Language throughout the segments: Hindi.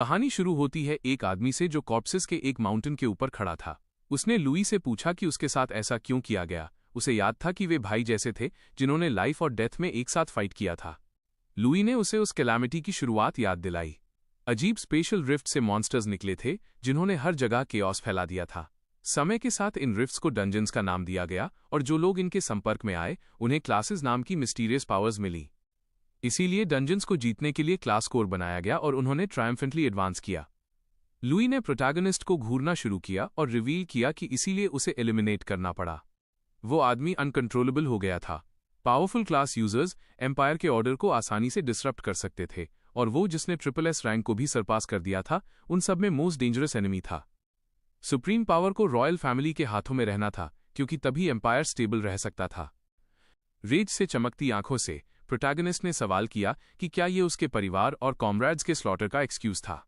कहानी शुरू होती है एक आदमी से जो कॉर्प्सेस के एक माउंटेन के ऊपर खड़ा था। उसने लुई से पूछा कि उसके साथ ऐसा क्यों किया गया। उसे याद था कि वे भाई जैसे थे जिन्होंने लाइफ और डेथ में एक साथ फाइट किया था। लुई ने उसे उस कैलामिटी की शुरुआत याद दिलाई। अजीब स्पेशल रिफ्ट से मॉन्स्टर्स निकले थे जिन्होंने हर जगह केओस फैला दिया था। समय के साथ इन रिफ्ट्स को डंजन्स का नाम दिया गया और जो लोग इनके संपर्क में आए उन्हें क्लासेस नाम की मिस्टीरियस पावर्स मिली। इसीलिए डंजन्स को जीतने के लिए क्लास कोर बनाया गया और उन्होंने ट्रायम्फेंटली एडवांस किया। लुई ने प्रोटैगनिस्ट को घूरना शुरू किया और रिवील किया कि इसीलिए उसे एलिमिनेट करना पड़ा। वो आदमी अनकंट्रोलेबल हो गया था। पावरफुल क्लास यूजर्स एम्पायर के ऑर्डर को आसानी से डिसरप्ट कर सकते थे और वो जिसने SSS रैंक को भी सरपास कर दिया था उन सब में मोस्ट डेंजरस एनिमी था। सुप्रीम पावर को रॉयल फैमिली के हाथों में रहना था क्योंकि तभी एम्पायर स्टेबल रह सकता था। रेज से चमकती आंखों से प्रोटैगनिस्ट ने सवाल किया कि क्या ये उसके परिवार और कॉमरेड्स के स्लॉटर का एक्सक्यूज था।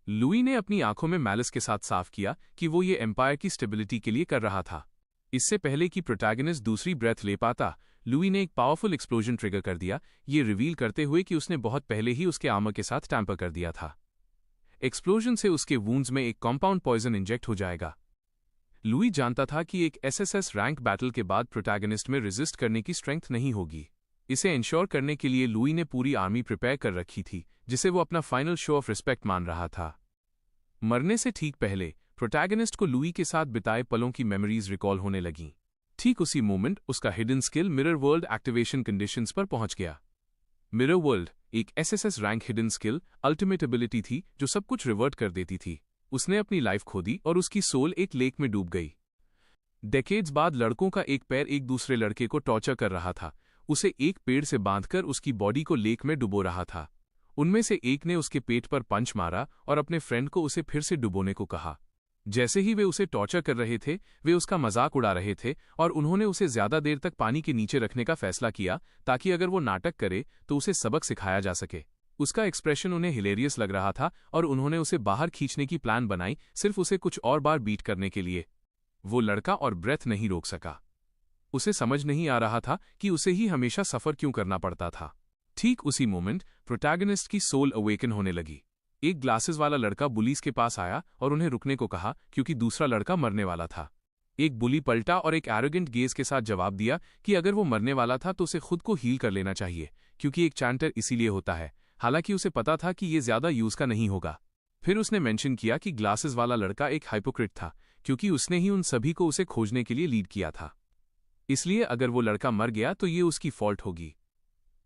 लुई ने अपनी आंखों में मैलिस के साथ साफ किया कि वो ये एम्पायर की स्टेबिलिटी के लिए कर रहा था। इससे पहले कि प्रोटैगनिस्ट दूसरी ब्रेथ ले पाता, लुई ने एक पावरफुल एक्सप्लोजन ट्रिगर कर दिया, ये रिवील करते हुए कि उसने बहुत पहले ही उसके आर्मर के साथ टैंपर कर दिया था। एक्सप्लोजन से उसके वूंड्स में एक कॉम्पाउंड पॉइजन इंजेक्ट हो जाएगा। लुई जानता था कि एक SSS रैंक बैटल के बाद प्रोटैगनिस्ट में रेजिस्ट करने की स्ट्रेंथ नहीं होगी। इसे इंश्योर करने के लिए लुई ने पूरी आर्मी प्रिपेयर कर रखी थी जिसे वो अपना फाइनल शो ऑफ रिस्पेक्ट मान रहा था। मरने से ठीक पहले प्रोटैगनिस्ट को लुई के साथ बिताए पलों की मेमोरीज रिकॉल होने लगीं। ठीक उसी मोमेंट उसका hidden skill mirror world activation conditions पर पहुंच गया। मिरर वर्ल्ड एक SSS rank hidden skill ultimate ability थी जो सब कुछ रिवर्ट कर देती थी। उसने अपनी लाइफ खो दी और उसकी सोल एक लेक में डूब गई। डेकेड्स बाद लड़कों का एक पैर एक दूसरे लड़के को टॉर्चर कर रहा था, उसे एक पेड़ से बांधकर उसकी बॉडी को लेक में डुबो रहा था। उनमें से एक ने उसके पेट पर पंच मारा और अपने फ्रेंड को उसे फिर से डुबोने को कहा। जैसे ही वे उसे टॉर्चर कर रहे थे वे उसका मजाक उड़ा रहे थे और उन्होंने उसे ज्यादा देर तक पानी के नीचे रखने का फैसला किया ताकि अगर वो नाटक करे तो उसे सबक सिखाया जा सके। उसका एक्सप्रेशन उन्हें हिलेरियस लग रहा था और उन्होंने उसे बाहर खींचने की प्लान बनाई सिर्फ उसे कुछ और बार बीट करने के लिए। वो लड़का और ब्रेथ नहीं रोक सका। उसे समझ नहीं आ रहा था कि उसे ही हमेशा सफर क्यों करना पड़ता था। ठीक उसी मोमेंट प्रोटैगनिस्ट की सोल अवेकन होने लगी। एक ग्लासेस वाला लड़का बुलीज के पास आया और उन्हें रुकने को कहा क्योंकि दूसरा लड़का मरने वाला था। एक बुली पलटा और एक एरोगेंट गेज के साथ जवाब दिया कि अगर वो मरने वाला था तो उसे खुद को हील कर लेना चाहिए क्योंकि एक चैंटर इसीलिए होता है, हालांकि उसे पता था कि ये ज्यादा यूज का नहीं होगा। फिर उसने मेंशन किया कि ग्लासेस वाला लड़का एक हाइपोक्रिट था क्योंकि उसने ही उन सभी को उसे खोजने के लिए लीड किया था, इसलिए अगर वो लड़का मर गया तो ये उसकी फॉल्ट होगी।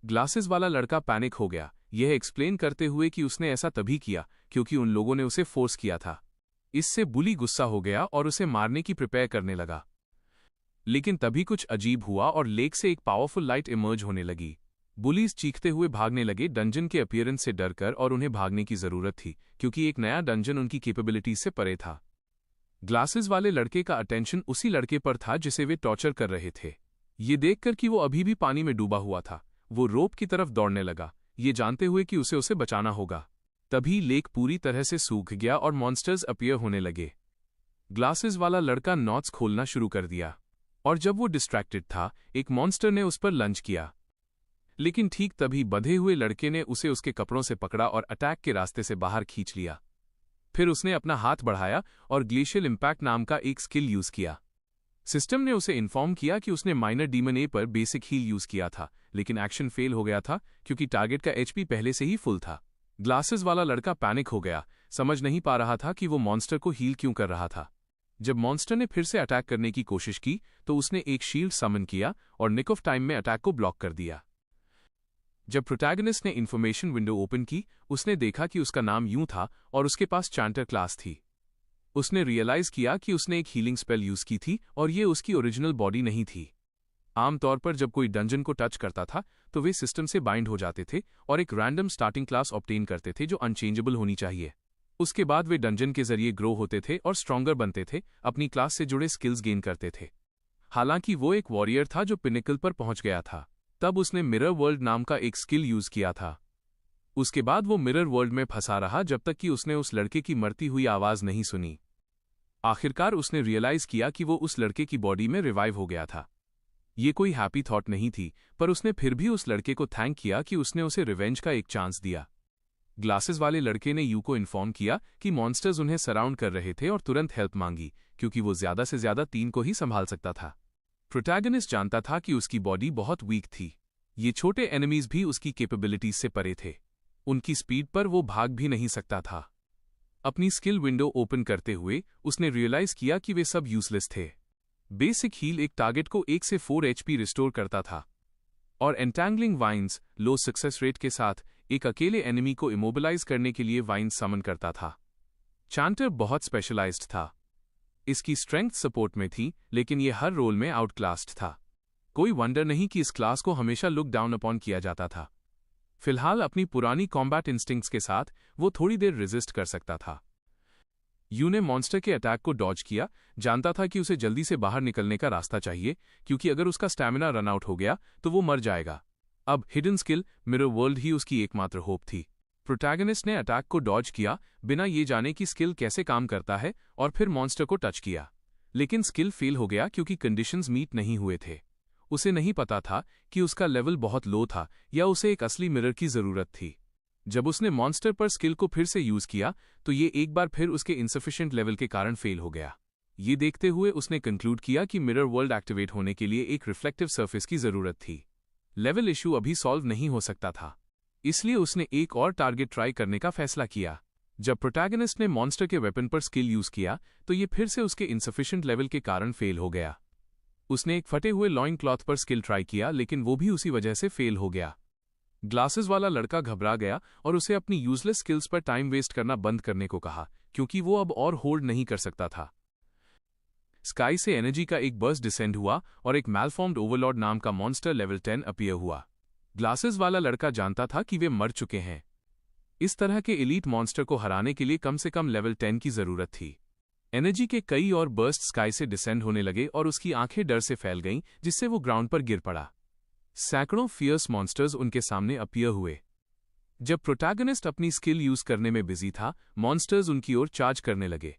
ग्लासेस वाला लड़का पैनिक हो गया, यह एक्सप्लेन करते हुए कि उसने ऐसा तभी किया क्योंकि उन लोगों ने उसे फोर्स किया था। इससे बुली गुस्सा हो गया और उसे मारने की प्रिपेयर करने लगा। लेकिन तभी कुछ अजीब हुआ और लेक से एक पावरफुल लाइट इमर्ज होने लगी। बुलीज चीखते हुए भागने लगे डंजन के अपीयरेंस से डरकर और उन्हें भागने की जरूरत थी क्योंकि एक नया डंजन उनकी कैपेबिलिटीज से परे था। ग्लासेस वाले लड़के का अटेंशन उसी लड़के पर था जिसे वे टॉर्चर कर रहे थे। ये देखकर कि वो अभी भी पानी में डूबा हुआ था, वो रोप की तरफ दौड़ने लगा, ये जानते हुए कि उसे बचाना होगा। तभी लेक पूरी तरह से सूख गया और मॉन्स्टर्स अपीयर होने लगे। ग्लासेस वाला लड़का नॉट्स खोलना शुरू कर दिया और जब वो डिस्ट्रैक्टेड था एक मॉन्स्टर ने उस पर लंच किया। लेकिन ठीक तभी बंधे हुए लड़के ने उसे उसके कपड़ों से पकड़ा और अटैक के रास्ते से बाहर खींच लिया। फिर उसने अपना हाथ बढ़ाया और ग्लेशियल इम्पैक्ट नाम का एक स्किल यूज किया। सिस्टम ने उसे इन्फॉर्म किया कि उसने माइनर डीमन ए पर बेसिक हील यूज किया था, लेकिन एक्शन फेल हो गया था क्योंकि टारगेट का HP पहले से ही फुल था। ग्लासेस वाला लड़का पैनिक हो गया, समझ नहीं पा रहा था कि वो मॉन्स्टर को हील क्यों कर रहा था। जब मॉन्स्टर ने फिर से अटैक करने की कोशिश की तो उसने एक शील्ड समन किया और निक ऑफ टाइम में अटैक को ब्लॉक कर दिया। जब प्रोटैगनिस्ट ने इन्फॉर्मेशन विंडो ओपन की उसने देखा कि उसका नाम यूं था और उसके पास चैंटर क्लास थी। उसने रियलाइज किया कि उसने एक हीलिंग स्पेल यूज की थी और ये उसकी ओरिजिनल बॉडी नहीं थी। आमतौर पर जब कोई डंजन को टच करता था तो वे सिस्टम से बाइंड हो जाते थे और एक रैंडम स्टार्टिंग क्लास ऑब्टेन करते थे जो अनचेंजेबल होनी चाहिए। उसके बाद वे डंजन के जरिए ग्रो होते थे और स्ट्रॉन्गर बनते थे, अपनी क्लास से जुड़े स्किल्स गेन करते थे। हालांकि वो एक वॉरियर था जो पिनिकल पर पहुंच गया था। तब उसने मिरर वर्ल्ड नाम का एक स्किल यूज किया था। उसके बाद वो मिरर वर्ल्ड में फंसा रहा जब तक कि उसने उस लड़के की मरती हुई आवाज नहीं सुनी। आखिरकार उसने रियलाइज किया कि वो उस लड़के की बॉडी में रिवाइव हो गया था। ये कोई हैप्पी थॉट नहीं थी, पर उसने फिर भी उस लड़के को थैंक किया कि उसने उसे रिवेंज का एक चांस दिया। ग्लासेस वाले लड़के ने यू को इन्फॉर्म किया कि मॉन्स्टर्स उन्हें सराउंड कर रहे थे और तुरंत हेल्प मांगी, क्योंकि वो ज्यादा से ज्यादा 3 को ही संभाल सकता था। प्रोटैगनिस्ट जानता था कि उसकी बॉडी बहुत वीक थी। ये छोटे एनिमीज भी उसकी कैपेबिलिटीज से परे थे। उनकी स्पीड पर वो भाग भी नहीं सकता था। अपनी स्किल विंडो ओपन करते हुए उसने रियलाइज किया कि वे सब यूजलेस थे। बेसिक हील एक टारगेट को 1 से 4 HP रिस्टोर करता था, और एंटैंगलिंग वाइन्स लो सक्सेस रेट के साथ एक अकेले एनिमी को इमोबिलाइज करने के लिए वाइन्स समन करता था। चांटर बहुत स्पेशलाइज्ड था। इसकी स्ट्रेंथ सपोर्ट में थी, लेकिन ये हर रोल में आउटक्लास्ड था। कोई वंडर नहीं कि इस क्लास को हमेशा लुक डाउन अपॉन किया जाता था। फिलहाल अपनी पुरानी कॉम्बैट इंस्टिंक्ट्स के साथ वो थोड़ी देर रेजिस्ट कर सकता था। यू ने मॉन्स्टर के अटैक को डॉज किया, जानता था कि उसे जल्दी से बाहर निकलने का रास्ता चाहिए, क्योंकि अगर उसका स्टैमिना रन आउट हो गया तो वो मर जाएगा। अब हिडन स्किल मिरर वर्ल्ड ही उसकी एकमात्र होप थी। प्रोटैगनिस्ट ने अटैक को डॉज किया बिना ये जाने कि स्किल कैसे काम करता है, और फिर मॉन्स्टर को टच किया, लेकिन स्किल फेल हो गया क्योंकि कंडीशंस मीट नहीं हुए थे। उसे नहीं पता था कि उसका लेवल बहुत लो था या उसे एक असली मिरर की जरूरत थी। जब उसने मॉन्स्टर पर स्किल को फिर से यूज किया तो ये एक बार फिर उसके इनसफिशिएंट लेवल के कारण फेल हो गया। ये देखते हुए उसने कंक्लूड किया कि मिरर वर्ल्ड एक्टिवेट होने के लिए एक रिफ्लेक्टिव सरफेस की जरूरत थी। लेवल इशू अभी सॉल्व नहीं हो सकता था, इसलिए उसने एक और टारगेट ट्राई करने का फैसला किया। जब प्रोटैगनिस्ट ने मॉन्स्टर के वेपन पर स्किल यूज किया तो ये फिर से उसके इनसफिशिएंट लेवल के कारण फेल हो गया। उसने एक फटे हुए लॉइन क्लॉथ पर स्किल ट्राई किया, लेकिन वो भी उसी वजह से फेल हो गया। ग्लासेस वाला लड़का घबरा गया और उसे अपनी यूजलेस स्किल्स पर टाइम वेस्ट करना बंद करने को कहा, क्योंकि वो अब और होल्ड नहीं कर सकता था। स्काई से एनर्जी का एक बर्स्ट डिसेंड हुआ और एक मैलफॉर्म्ड ओवरलॉर्ड नाम का मॉन्स्टर लेवल 10 अपीयर हुआ। ग्लासेस वाला लड़का जानता था कि वे मर चुके हैं। इस तरह के एलीट मॉन्स्टर को हराने के लिए कम से कम लेवल 10 की जरूरत थी। एनर्जी के कई और बर्स्ट स्काई से डिसेंड होने लगे और उसकी आंखें डर से फैल गईं, जिससे वो ग्राउंड पर गिर पड़ा। सैकड़ों फियर्स मॉन्स्टर्स उनके सामने अपीयर हुए। जब प्रोटैगनिस्ट अपनी स्किल यूज करने में बिजी था, मॉन्स्टर्स उनकी ओर चार्ज करने लगे।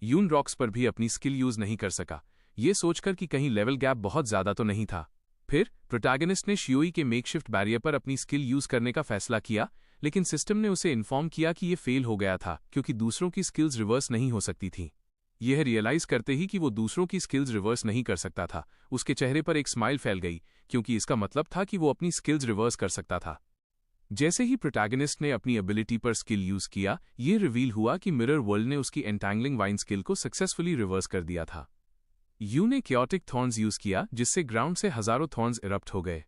यून रॉक्स पर भी अपनी स्किल यूज नहीं कर सका, ये सोचकर कि कहीं लेवल गैप बहुत ज्यादा तो नहीं था। फिर प्रोटैगनिस्ट ने शियोई के मेकशिफ्ट बैरियर पर अपनी स्किल यूज करने का फैसला किया, लेकिन सिस्टम ने उसे इन्फॉर्म किया कि ये फेल हो गया था, क्योंकि दूसरों की स्किल्स रिवर्स नहीं हो सकती थी। यह रियलाइज करते ही कि वो दूसरों की स्किल्स रिवर्स नहीं कर सकता था, उसके चेहरे पर एक स्माइल फैल गई, क्योंकि इसका मतलब था कि वो अपनी स्किल्स रिवर्स कर सकता था। जैसे ही प्रोटैगनिस्ट ने अपनी एबिलिटी पर स्किल यूज किया, ये रिवील हुआ कि मिरर वर्ल्ड ने उसकी एंटैंगलिंग वाइन स्किल को सक्सेसफुली रिवर्स कर दिया था। यू ने क्योटिक थॉर्न्स यूज किया, जिससे ग्राउंड से हजारों थॉर्न्स इरप्ट हो गए।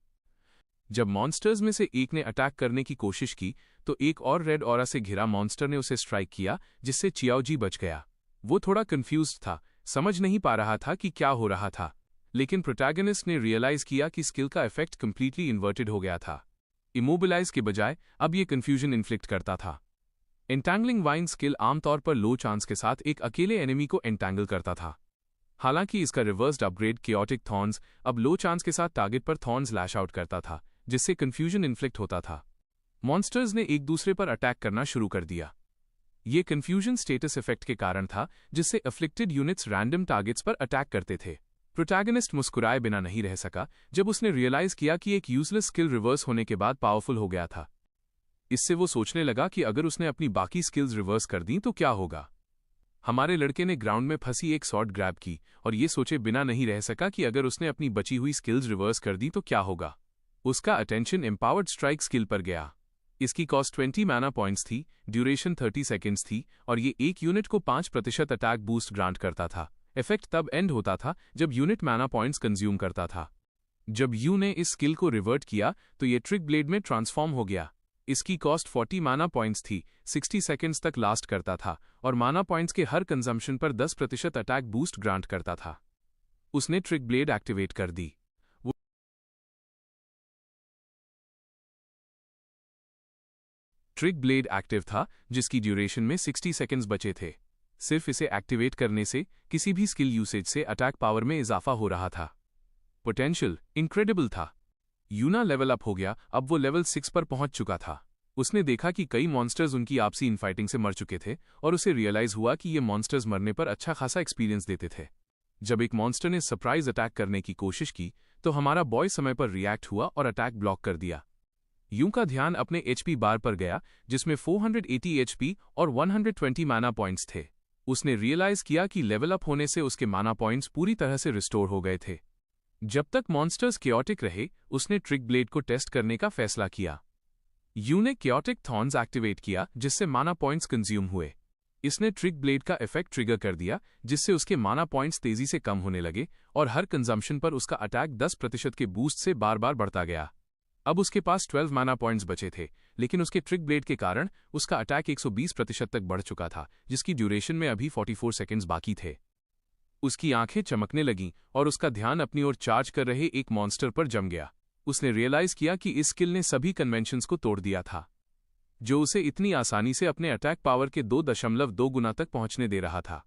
जब मॉन्स्टर्स में से एक ने अटैक करने की कोशिश की तो एक और रेड ऑरा से घिरा मॉन्स्टर ने उसे स्ट्राइक किया, जिससे चियाओजी बच गया। वो थोड़ा कंफ्यूज्ड था, समझ नहीं पा रहा था कि क्या हो रहा था, लेकिन प्रोटैगनिस्ट ने रियलाइज किया कि स्किल का इफेक्ट कंप्लीटली इन्वर्टेड हो गया था। इमोबिलाइज के बजाय अब ये कंफ्यूजन इन्फ्लिक्ट करता था। एंटैंगलिंग वाइन स्किल आमतौर पर लो चांस के साथ एक अकेले एनिमी को एंटैंगल करता था। हालांकि इसका रिवर्स्ड अपग्रेड कियोटिक थॉर्न्स अब लो चांस के साथ टारगेट पर थॉर्न्स लैश आउट करता था, जिससे कंफ्यूजन इन्फ्लिक्ट होता था। मॉन्स्टर्स ने एक दूसरे पर अटैक करना शुरू कर दिया। ये कंफ्यूजन स्टेटस इफेक्ट के कारण था, जिससे अफ्लिक्टेड यूनिट्स रैंडम टारगेट्स पर अटैक करते थे। प्रोटैगनिस्ट मुस्कुराए बिना नहीं रह सका जब उसने रियलाइज किया कि एक यूजलेस स्किल रिवर्स होने के बाद पावरफुल हो गया था। इससे वो सोचने लगा कि अगर उसने अपनी बाकी स्किल्स रिवर्स कर दी तो क्या होगा। हमारे लड़के ने ग्राउंड में फंसी एक सॉर्ड ग्रैब की और ये सोचे बिना नहीं रह सका कि अगर उसने अपनी बची हुई स्किल्स रिवर्स कर दी तो क्या होगा। उसका अटेंशन एम्पावर्ड स्ट्राइक स्किल पर गया। इसकी कॉस्ट 20 मैना पॉइंट्स थी, ड्यूरेशन 30 सेकेंड्स थी और ये एक यूनिट को 5% अटैक बूस्ट ग्रांट करता था। इफेक्ट तब एंड होता था जब यूनिट मैना पॉइंट्स कंज्यूम करता था। जब यू ने इस स्किल को रिवर्ट किया तो ये ट्रिक ब्लेड में ट्रांसफॉर्म हो गया। इसकी कॉस्ट 40 माना पॉइंट्स थी, 60 सेकेंड्स तक लास्ट करता था और माना पॉइंट्स के हर कंजम्पशन पर 10% अटैक बूस्ट ग्रांट करता था। उसने ट्रिक ब्लेड एक्टिवेट कर दी। ट्रिक ब्लेड एक्टिव था, जिसकी ड्यूरेशन में 60 सेकेंड्स बचे थे। सिर्फ इसे एक्टिवेट करने से किसी भी स्किल यूसेज से अटैक पावर में इजाफा हो रहा था। पोटेंशियल इनक्रेडिबल था। यूना लेवल अप हो गया, अब वो लेवल 6 पर पहुंच चुका था। उसने देखा कि कई मॉन्स्टर्स उनकी आपसी इनफाइटिंग से मर चुके थे और उसे रियलाइज हुआ कि ये मॉन्स्टर्स मरने पर अच्छा खासा एक्सपीरियंस देते थे। जब एक मॉन्स्टर ने सरप्राइज अटैक करने की कोशिश की तो हमारा बॉय समय पर रिएक्ट हुआ और अटैक ब्लॉक कर दिया। यूं का ध्यान अपने एचपी बार पर गया जिसमें 480 एचपी और 120 माना पॉइंट्स थे। उसने रियलाइज किया कि लेवल अप होने से उसके माना पॉइंट्स पूरी तरह से रिस्टोर हो गए थे। जब तक मॉन्स्टर्स क्योटिक रहे, उसने ट्रिक ब्लेड को टेस्ट करने का फैसला किया। यू ने क्योटिक थॉर्न्स एक्टिवेट किया जिससे माना पॉइंट्स कंज्यूम हुए। इसने ट्रिक ब्लेड का इफेक्ट ट्रिगर कर दिया जिससे उसके माना पॉइंट्स तेजी से कम होने लगे और हर कंजम्पशन पर उसका अटैक 10% के बूस्ट से बार बार बढ़ता गया। अब उसके पास 12 माना पॉइंट्स बचे थे, लेकिन उसके ट्रिक ब्लेड के कारण उसका अटैक 120% तक बढ़ चुका था, जिसकी ड्यूरेशन में अभी 44 सेकंड्स बाकी थे। उसकी आंखें चमकने लगीं और उसका ध्यान अपनी ओर चार्ज कर रहे एक मॉन्स्टर पर जम गया। उसने रियलाइज किया कि इस स्किल ने सभी कन्वेंशंस को तोड़ दिया था, जो उसे इतनी आसानी से अपने अटैक पावर के 2.2 गुना तक पहुंचने दे रहा था।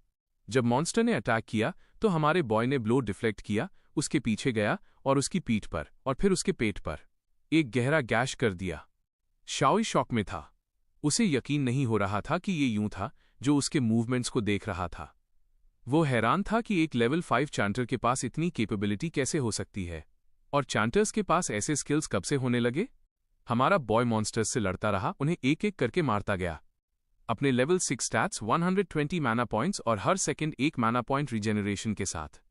जब मॉन्स्टर ने अटैक किया तो हमारे बॉय ने ब्लो डिफ्लेक्ट किया, उसके पीछे गया और उसकी पीठ पर और फिर उसके पेट पर एक गहरा गैश कर दिया। शाओई शॉक में था। उसे यकीन नहीं हो रहा था कि ये यूं था जो उसके मूवमेंट्स को देख रहा था। वो हैरान था कि एक लेवल 5 चैंटर के पास इतनी कैपेबिलिटी कैसे हो सकती है, और चैंटर्स के पास ऐसे स्किल्स कब से होने लगे। हमारा बॉय मॉन्स्टर्स से लड़ता रहा, उन्हें एक एक करके मारता गया। अपने लेवल 6 स्टैट्स, 120 माना पॉइंट्स और हर सेकंड 1 माना पॉइंट रीजेनरेशन के साथ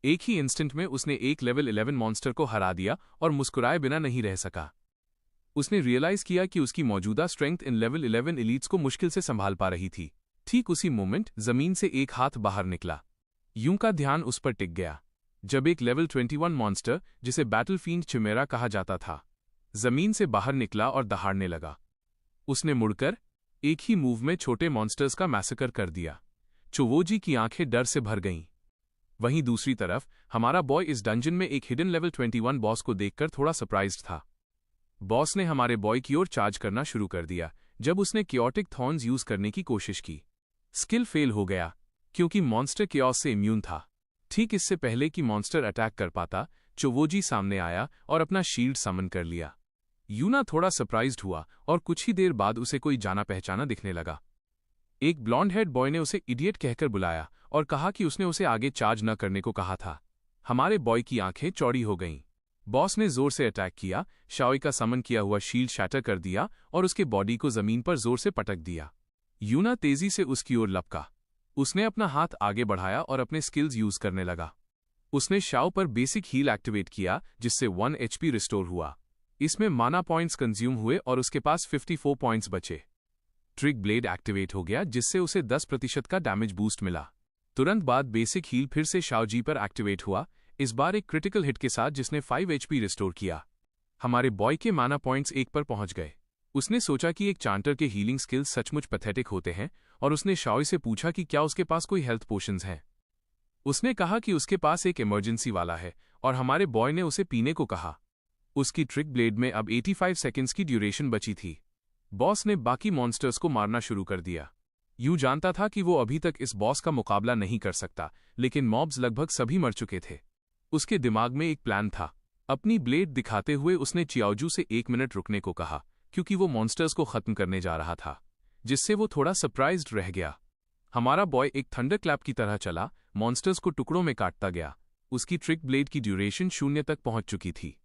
एक ही इंस्टेंट में उसने एक लेवल 11 मॉन्स्टर को हरा दिया और मुस्कुराए बिना नहीं रह सका। उसने रियलाइज किया कि उसकी मौजूदा स्ट्रेंथ इन लेवल 11 एलीट्स को मुश्किल से संभाल पा रही थी। ठीक उसी मोमेंट जमीन से एक हाथ बाहर निकला। यूं का ध्यान उस पर टिक गया जब एक लेवल 21 मॉन्स्टर, जिसे बैटलफील्ड चिमेरा कहा जाता था, जमीन से बाहर निकला और दहाड़ने लगा। उसने मुड़कर एक ही मूव में छोटे मॉन्स्टर्स का मैसेकर कर दिया। चोवोजी की आंखें डर से भर गईं। वहीं दूसरी तरफ हमारा बॉय इस डंजन में एक हिडन लेवल 21 बॉस को देखकर थोड़ा सरप्राइज्ड था। बॉस ने हमारे बॉय की ओर चार्ज करना शुरू कर दिया जब उसने क्योटिक थॉर्न्स यूज करने की कोशिश की। स्किल फेल हो गया क्योंकि मॉन्स्टर क्योस से इम्यून था। ठीक इससे पहले कि मॉन्स्टर अटैक कर पाता, चोवोजी सामने आया और अपना शील्ड समन कर लिया। यूना थोड़ा सरप्राइज्ड हुआ और कुछ ही देर बाद उसे कोई जाना पहचाना दिखने लगा। एक ब्लॉन्ड हेड बॉय ने उसे इडियट कहकर बुलाया और कहा कि उसने उसे आगे चार्ज न करने को कहा था। हमारे बॉय की आंखें चौड़ी हो गईं। बॉस ने जोर से अटैक किया, शाओई का समन किया हुआ शील्ड शैटर कर दिया और उसके बॉडी को जमीन पर जोर से पटक दिया। यूना तेजी से उसकी ओर लपका। उसने अपना हाथ आगे बढ़ाया और अपने स्किल्स यूज करने लगा। उसने शाओ पर बेसिक हील एक्टिवेट किया जिससे 1 HP रिस्टोर हुआ। इसमें माना पॉइंट्स कंज्यूम हुए और उसके पास 54 पॉइंट्स बचे। ट्रिक ब्लेड एक्टिवेट हो गया जिससे उसे 10% का डैमेज बूस्ट मिला। तुरंत बाद बेसिक हील फिर से शाओजी पर एक्टिवेट हुआ, इस बार एक क्रिटिकल हिट के साथ जिसने 5 HP रिस्टोर किया। हमारे बॉय के माना पॉइंट्स 1 पर पहुंच गए। उसने सोचा कि एक चांटर के हीलिंग स्किल्स सचमुच पैथेटिक होते हैं और उसने शाओई से पूछा कि क्या उसके पास कोई हेल्थ पोशंस हैं। उसने कहा कि उसके पास एक इमरजेंसी वाला है और हमारे बॉय ने उसे पीने को कहा। उसकी ट्रिक ब्लेड में अब 85 सेकंड्स की ड्यूरेशन बची थी। बॉस ने बाकी मॉन्स्टर्स को मारना शुरू कर दिया। यूं जानता था कि वो अभी तक इस बॉस का मुकाबला नहीं कर सकता, लेकिन मॉब्स लगभग सभी मर चुके थे। उसके दिमाग में एक प्लान था। अपनी ब्लेड दिखाते हुए उसने चियाओजू से 1 मिनट रुकने को कहा क्योंकि वो मॉन्स्टर्स को खत्म करने जा रहा था, जिससे वो थोड़ा सरप्राइज्ड रह गया। हमारा बॉय एक थंडर क्लैप की तरह चला, मॉन्स्टर्स को टुकड़ों में काटता गया। उसकी ट्रिक ब्लेड की ड्यूरेशन 0 तक पहुंच चुकी थी।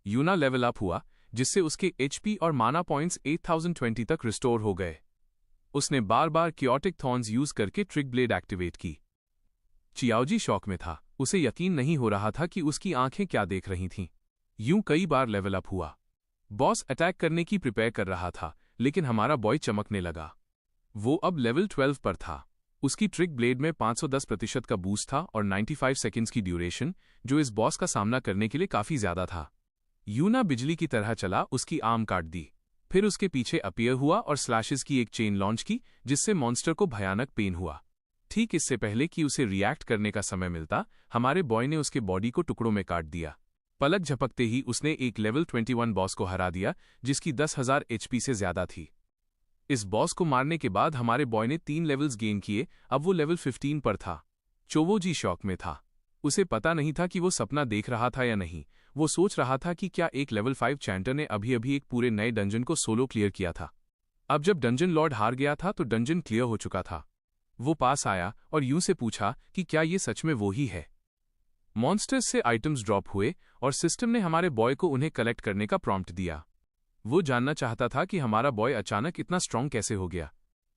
यूना लेवल अप हुआ जिससे उसके HP और माना पॉइंट्स 8020 तक रिस्टोर हो गए। उसने बार बार क्योटिक थॉर्न्स यूज करके ट्रिक ब्लेड एक्टिवेट की। चियाओजी शॉक में था। उसे यकीन नहीं हो रहा था कि उसकी आंखें क्या देख रही थीं। यूं कई बार लेवल अप हुआ। बॉस अटैक करने की प्रिपेयर कर रहा था, लेकिन हमारा बॉय चमकने लगा। वो अब लेवल 12 पर था। उसकी ट्रिक ब्लेड में 510% का बूस्ट था और 95 सेकंड्स की ड्यूरेशन, जो इस बॉस का सामना करने के लिए काफी ज्यादा था। यूना बिजली की तरह चला, उसकी आर्म काट दी, फिर उसके पीछे अपीयर हुआ और स्लैशेस की एक चेन लॉन्च की जिससे मॉन्स्टर को भयानक पेन हुआ। ठीक इससे पहले कि उसे रिएक्ट करने का समय मिलता, हमारे बॉय ने उसके बॉडी को टुकड़ों में काट दिया। पलक झपकते ही उसने एक लेवल 21 बॉस को हरा दिया जिसकी 10,000 HP से ज्यादा थी। इस बॉस को मारने के बाद हमारे बॉय ने 3 लेवल्स गेन किए। अब वो लेवल 15 पर था। चोवोजी शॉक में था। उसे पता नहीं था कि वो सपना देख रहा था या नहीं। वो सोच रहा था कि क्या एक लेवल 5 चैंटर ने अभी अभी एक पूरे नए डंजन को सोलो क्लियर किया था। अब जब डंजन लॉर्ड हार गया था तो डंजन क्लियर हो चुका था। वो पास आया और यूं से पूछा कि क्या ये सच में वो ही है। मॉन्स्टर्स से आइटम्स ड्रॉप हुए और सिस्टम ने हमारे बॉय को उन्हें कलेक्ट करने का प्रॉम्प्ट दिया। वो जानना चाहता था कि हमारा बॉय अचानक इतना स्ट्रांग कैसे हो गया।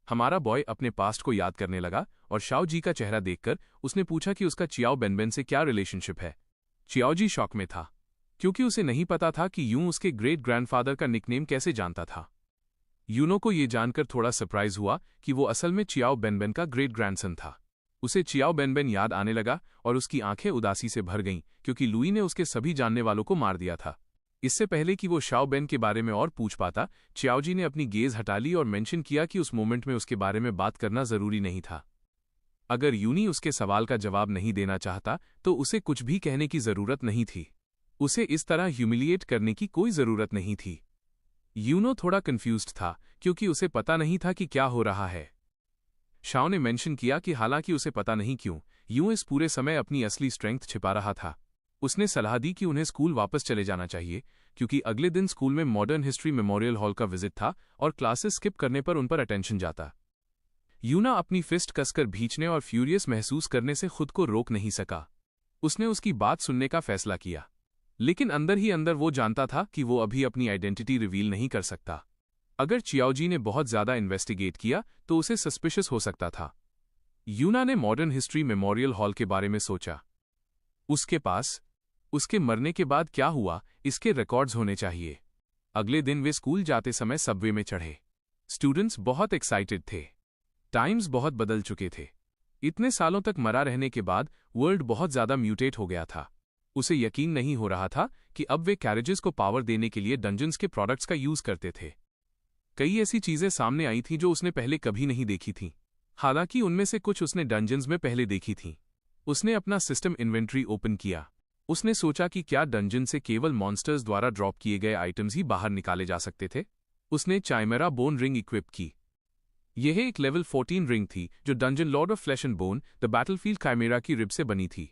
हमारा बॉय अपने पास्ट को याद करने लगा और शाओ जी का चेहरा देखकर उसने पूछा कि उसका चियाओ बेनबेन से क्या रिलेशनशिप है। चियाओ जी शॉक में था, क्योंकि उसे नहीं पता था कि यूं उसके ग्रेट ग्रैंडफादर का निकनेम कैसे जानता था। यूनो को ये जानकर थोड़ा सरप्राइज हुआ कि वो असल में चियाओ बेनबेन का ग्रेट ग्रैंडसन था। उसे चियाओ बेनबेन याद आने लगा और उसकी आंखें उदासी से भर गईं, क्योंकि लुई ने उसके सभी जानने वालों को मार दिया था। इससे पहले कि वो शाओ बेन के बारे में और पूछ पाता, चियाओ जी ने अपनी गेज हटा ली और मेंशन किया कि उस मोमेंट में उसके बारे में बात करना जरूरी नहीं था। अगर यूनी उसके सवाल का जवाब नहीं देना चाहता तो उसे कुछ भी कहने की जरूरत नहीं थी। उसे इस तरह ह्यूमिलिएट करने की कोई जरूरत नहीं थी। यूनो थोड़ा कंफ्यूज्ड था, क्योंकि उसे पता नहीं था कि क्या हो रहा है। शाओ ने मेंशन किया कि हालांकि उसे पता नहीं क्यों यूं इस पूरे समय अपनी असली स्ट्रेंथ छिपा रहा था। उसने सलाह दी कि उन्हें स्कूल वापस चले जाना चाहिए, क्योंकि अगले दिन स्कूल में मॉडर्न हिस्ट्री मेमोरियल हॉल का विजिट था और क्लासेस स्किप करने पर उन पर अटेंशन जाता। यूना अपनी फिस्ट कसकर भींचने और फ्यूरियस महसूस करने से खुद को रोक नहीं सका। उसने उसकी बात सुनने का फैसला किया, लेकिन अंदर ही अंदर वो जानता था कि वो अभी अपनी आइडेंटिटी रिवील नहीं कर सकता। अगर चियाओजी ने बहुत ज्यादा इन्वेस्टिगेट किया तो उसे सस्पिशियस हो सकता था। यूना ने मॉडर्न हिस्ट्री मेमोरियल हॉल के बारे में सोचा। उसके पास उसके मरने के बाद क्या हुआ इसके रिकॉर्ड्स होने चाहिए। अगले दिन वे स्कूल जाते समय सबवे में चढ़े। स्टूडेंट्स बहुत एक्साइटेड थे। टाइम्स बहुत बदल चुके थे। इतने सालों तक मरा रहने के बाद वर्ल्ड बहुत ज्यादा म्यूटेट हो गया था। उसे यकीन नहीं हो रहा था कि अब वे कैरेजेस को पावर देने के लिए डंजन्स के प्रोडक्ट्स का यूज करते थे। कई ऐसी चीजें सामने आई थीं जो उसने पहले कभी नहीं देखी थीं। हालांकि उनमें से कुछ उसने डंजन्स में पहले देखी थीं। उसने अपना सिस्टम इन्वेंट्री ओपन किया। उसने सोचा कि क्या डंजन से केवल मॉन्स्टर्स द्वारा ड्रॉप किए गए आइटम्स ही बाहर निकाले जा सकते थे। उसने चाइमेरा बोन रिंग इक्विप की। यह एक लेवल 14 रिंग थी जो dungeon Lord of flash and bone the battlefield chimera की रिब से बनी थी।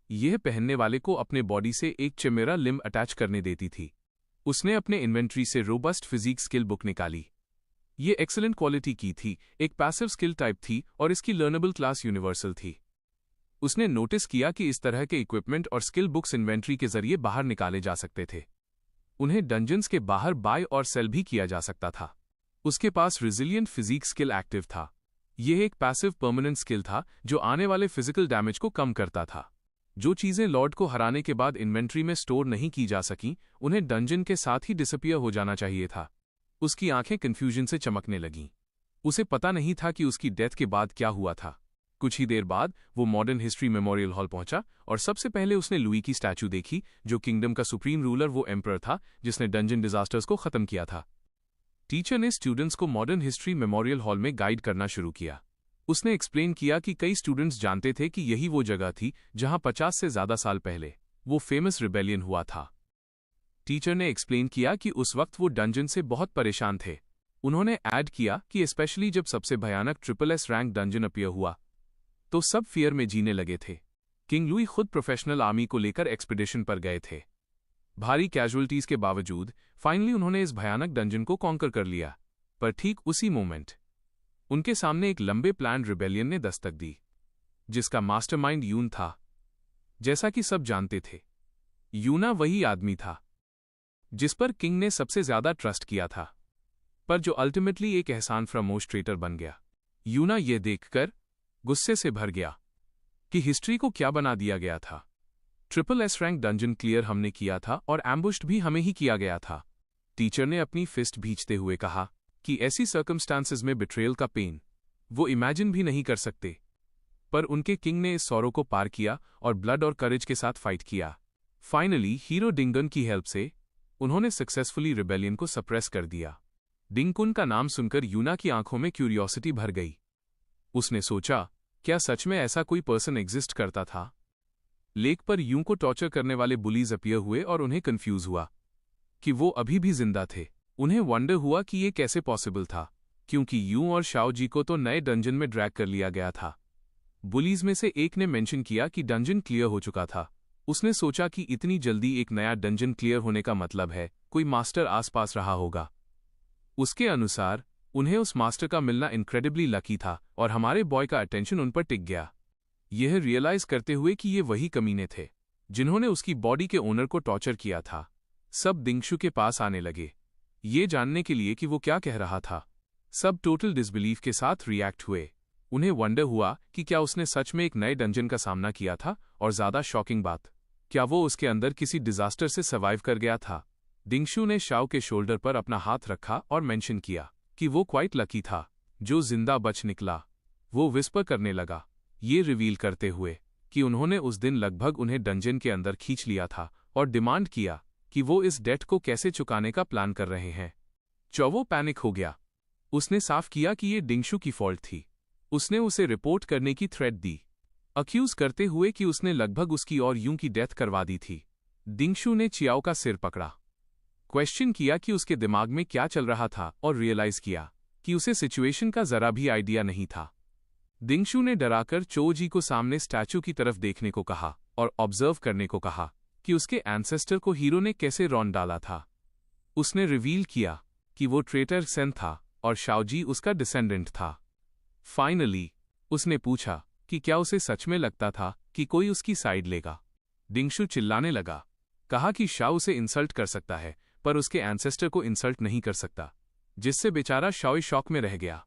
यह पहनने वाले को अपने बॉडी से एक चिमेरा लिम्ब अटैच करने देती थी। उसने अपने इन्वेंट्री से रोबस्ट फिजिक स्किल बुक निकाली। ये एक्सेलेंट क्वालिटी की थी, एक पैसिव स्किल टाइप थी और इसकी लर्नेबल क्लास यूनिवर्सल थी। उसने नोटिस किया कि इस तरह के इक्विपमेंट और स्किल बुक्स इन्वेंट्री के जरिए बाहर निकाले जा सकते थे। उन्हें डंजन्स के बाहर बाय और सेल भी किया जा सकता था। उसके पास रिजिलियंट फिजिक स्किल एक्टिव था। यह एक पैसिव परमानेंट स्किल था जो आने वाले फिजिकल डैमेज को कम करता था। जो चीजें लॉर्ड को हराने के बाद इन्वेंट्री में स्टोर नहीं की जा सकीं, उन्हें डंजन के साथ ही डिसअपियर हो जाना चाहिए था। उसकी आंखें कंफ्यूजन से चमकने लगीं। उसे पता नहीं था कि उसकी डेथ के बाद क्या हुआ था। कुछ ही देर बाद वो मॉडर्न हिस्ट्री मेमोरियल हॉल पहुंचा और सबसे पहले उसने लुई की स्टैचू देखी, जो किंगडम का सुप्रीम रूलर, वो एम्परर था जिसने डंजन डिजास्टर्स को खत्म किया था। टीचर ने स्टूडेंट्स को मॉडर्न हिस्ट्री मेमोरियल हॉल में गाइड करना शुरू किया। उसने एक्सप्लेन किया कि कई स्टूडेंट्स जानते थे कि यही वो जगह थी जहां 50 से ज्यादा साल पहले वो फेमस रिबेलियन हुआ था। टीचर ने एक्सप्लेन किया कि उस वक्त वो डंजन से बहुत परेशान थे। उन्होंने ऐड किया कि स्पेशली जब सबसे भयानक SSS रैंक डंजन अपीयर हुआ तो सब फियर में जीने लगे थे। किंग लुई खुद प्रोफेशनल आर्मी को लेकर एक्सपीडिशन पर गए थे। भारी कैजुअलिटीज के बावजूद फाइनली उन्होंने इस भयानक डंजन को कॉन्कर कर लिया। पर ठीक उसी मोमेंट उनके सामने एक लंबे प्लान रिबेलियन ने दस्तक दी, जिसका मास्टरमाइंड यून था। जैसा कि सब जानते थे, यूना वही आदमी था जिस पर किंग ने सबसे ज्यादा ट्रस्ट किया था, पर जो अल्टीमेटली एक एहसान फरामोश ट्रेटर बन गया। यूना यह देखकर गुस्से से भर गया कि हिस्ट्री को क्या बना दिया गया था। SSS रैंक डंजन क्लियर हमने किया था और एम्बुश्ड भी हमें ही किया गया था। टीचर ने अपनी फिस्ट भींचते हुए कहा कि ऐसी सर्कमस्टांसेस में बिट्रेयल का पेन वो इमेजिन भी नहीं कर सकते। पर उनके किंग ने इस सौरों को पार किया और ब्लड और करेज के साथ फाइट किया। फाइनली हीरो डिंगन की हेल्प से उन्होंने सक्सेसफुली रिबेलियन को सप्रेस कर दिया। डिंगकुन का नाम सुनकर यूना की आंखों में क्यूरियोसिटी भर गई। उसने सोचा, क्या सच में ऐसा कोई पर्सन एग्जिस्ट करता था। लेक पर यूं को टॉर्चर करने वाले बुलीज अपीयर हुए और उन्हें कंफ्यूज हुआ कि वो अभी भी जिंदा थे। उन्हें वंडर हुआ कि ये कैसे पॉसिबल था, क्योंकि यूं और शाओ जी को तो नए डंजन में ड्रैग कर लिया गया था। बुलीज में से एक ने मेंशन किया कि डंजन क्लियर हो चुका था। उसने सोचा कि इतनी जल्दी एक नया डंजन क्लियर होने का मतलब है कोई मास्टर आसपास रहा होगा। उसके अनुसार उन्हें उस मास्टर का मिलना इनक्रेडिबली लकी था और हमारे बॉय का अटेंशन उन पर टिक गया, यह रियलाइज करते हुए कि ये वही कमीने थे जिन्होंने उसकी बॉडी के ओनर को टॉर्चर किया था। सब दिंगशु के पास आने लगे। ये जानने के लिए कि वो क्या कह रहा था। सब टोटल डिसबिलीफ के साथ रिएक्ट हुए। उन्हें वंडर हुआ कि क्या उसने सच में एक नए डंजन का सामना किया था, और ज्यादा शॉकिंग बात, क्या वो उसके अंदर किसी डिजास्टर से सर्वाइव कर गया था। डिंगशू ने शाओ के शोल्डर पर अपना हाथ रखा और मेंशन किया कि वो क्वाइट लकी था जो जिंदा बच निकला। वो विस्पर करने लगा, ये रिवील करते हुए कि उन्होंने उस दिन लगभग उन्हें डंजन के अंदर खींच लिया था और डिमांड किया कि वो इस डेट को कैसे चुकाने का प्लान कर रहे हैं। चौवो पैनिक हो गया। उसने साफ किया कि ये डिंगशू की फॉल्ट थी। उसने उसे रिपोर्ट करने की थ्रेट दी, अक्यूज करते हुए कि उसने लगभग उसकी और यूं की डेथ करवा दी थी। डिंगशू ने चियाओ का सिर पकड़ा, क्वेश्चन किया कि उसके दिमाग में क्या चल रहा था और रियलाइज किया कि उसे सिचुएशन का जरा भी आइडिया नहीं था। डिंगशू ने डराकर चोजी को सामने स्टैचू की तरफ देखने को कहा और ऑब्जर्व करने को कहा कि उसके एंसेस्टर को हीरो ने कैसे रौंद डाला था। उसने रिवील किया कि वो ट्रेटर सेन था और शाओजी उसका डिसेंडेंट था। फाइनली उसने पूछा कि क्या उसे सच में लगता था कि कोई उसकी साइड लेगा। डिंगशू चिल्लाने लगा, कहा कि शाओ उसे इंसल्ट कर सकता है पर उसके एंसेस्टर को इंसल्ट नहीं कर सकता, जिससे बेचारा शाओ शॉक में रह गया।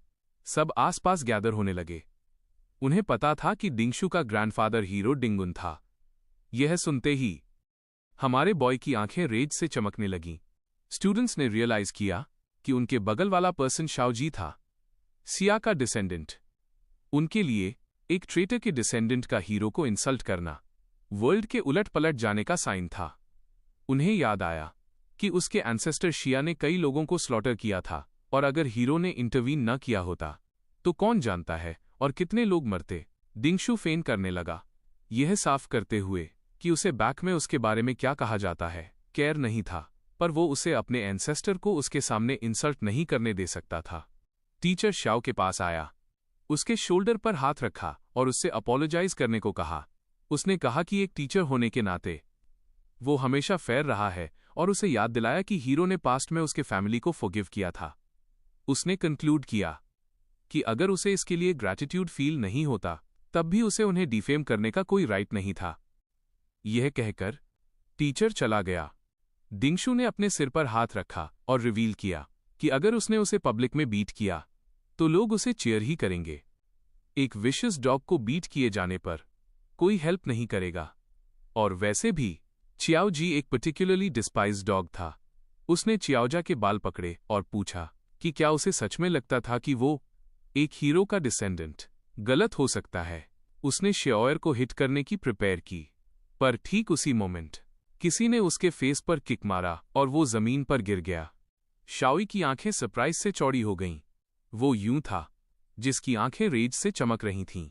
सब आसपास गैदर होने लगे। उन्हें पता था कि डिंगशू का ग्रैंडफादर हीरो डिंगुन था। यह सुनते ही हमारे बॉय की आंखें रेज से चमकने लगीं। स्टूडेंट्स ने रियलाइज किया कि उनके बगल वाला पर्सन शाओजी था, सिया का डिसेंडेंट। उनके लिए एक ट्रेटर के डिसेंडेंट का हीरो को इंसल्ट करना वर्ल्ड के उलट पलट जाने का साइन था। उन्हें याद आया कि उसके एंसेस्टर शिया ने कई लोगों को स्लॉटर किया था, और अगर हीरो ने इंटरवीन न किया होता तो कौन जानता है और कितने लोग मरते। डिंगशू फेन करने लगा, यह साफ करते हुए कि उसे बैक में उसके बारे में क्या कहा जाता है केयर नहीं था, पर वो उसे अपने एंसेस्टर को उसके सामने इंसल्ट नहीं करने दे सकता था। टीचर शाओ के पास आया, उसके शोल्डर पर हाथ रखा और उससे अपोलोजाइज करने को कहा। उसने कहा कि एक टीचर होने के नाते वो हमेशा फेयर रहा है और उसे याद दिलाया कि हीरो ने पास्ट में उसके फैमिली को फॉरगिव किया था। उसने कंक्लूड किया कि अगर उसे इसके लिए ग्रैटिट्यूड फील नहीं होता तब भी उसे उन्हें डिफेम करने का कोई राइट नहीं था। यह कहकर टीचर चला गया। डिंगशू ने अपने सिर पर हाथ रखा और रिवील किया कि अगर उसने उसे पब्लिक में बीट किया तो लोग उसे चीयर ही करेंगे। एक विशियस डॉग को बीट किए जाने पर कोई हेल्प नहीं करेगा, और वैसे भी चियाओ जी एक पर्टिकुलरली डिस्पाइज्ड डॉग था। उसने चियाओजा के बाल पकड़े और पूछा कि क्या उसे सच में लगता था कि वो एक हीरो का डिसेंडेंट गलत हो सकता है। उसने शियोर को हिट करने की प्रिपेयर की, पर ठीक उसी मोमेंट किसी ने उसके फेस पर किक मारा और वो जमीन पर गिर गया। शाओई की आंखें सरप्राइज से चौड़ी हो गईं। वो यूं था जिसकी आंखें रेज से चमक रही थीं।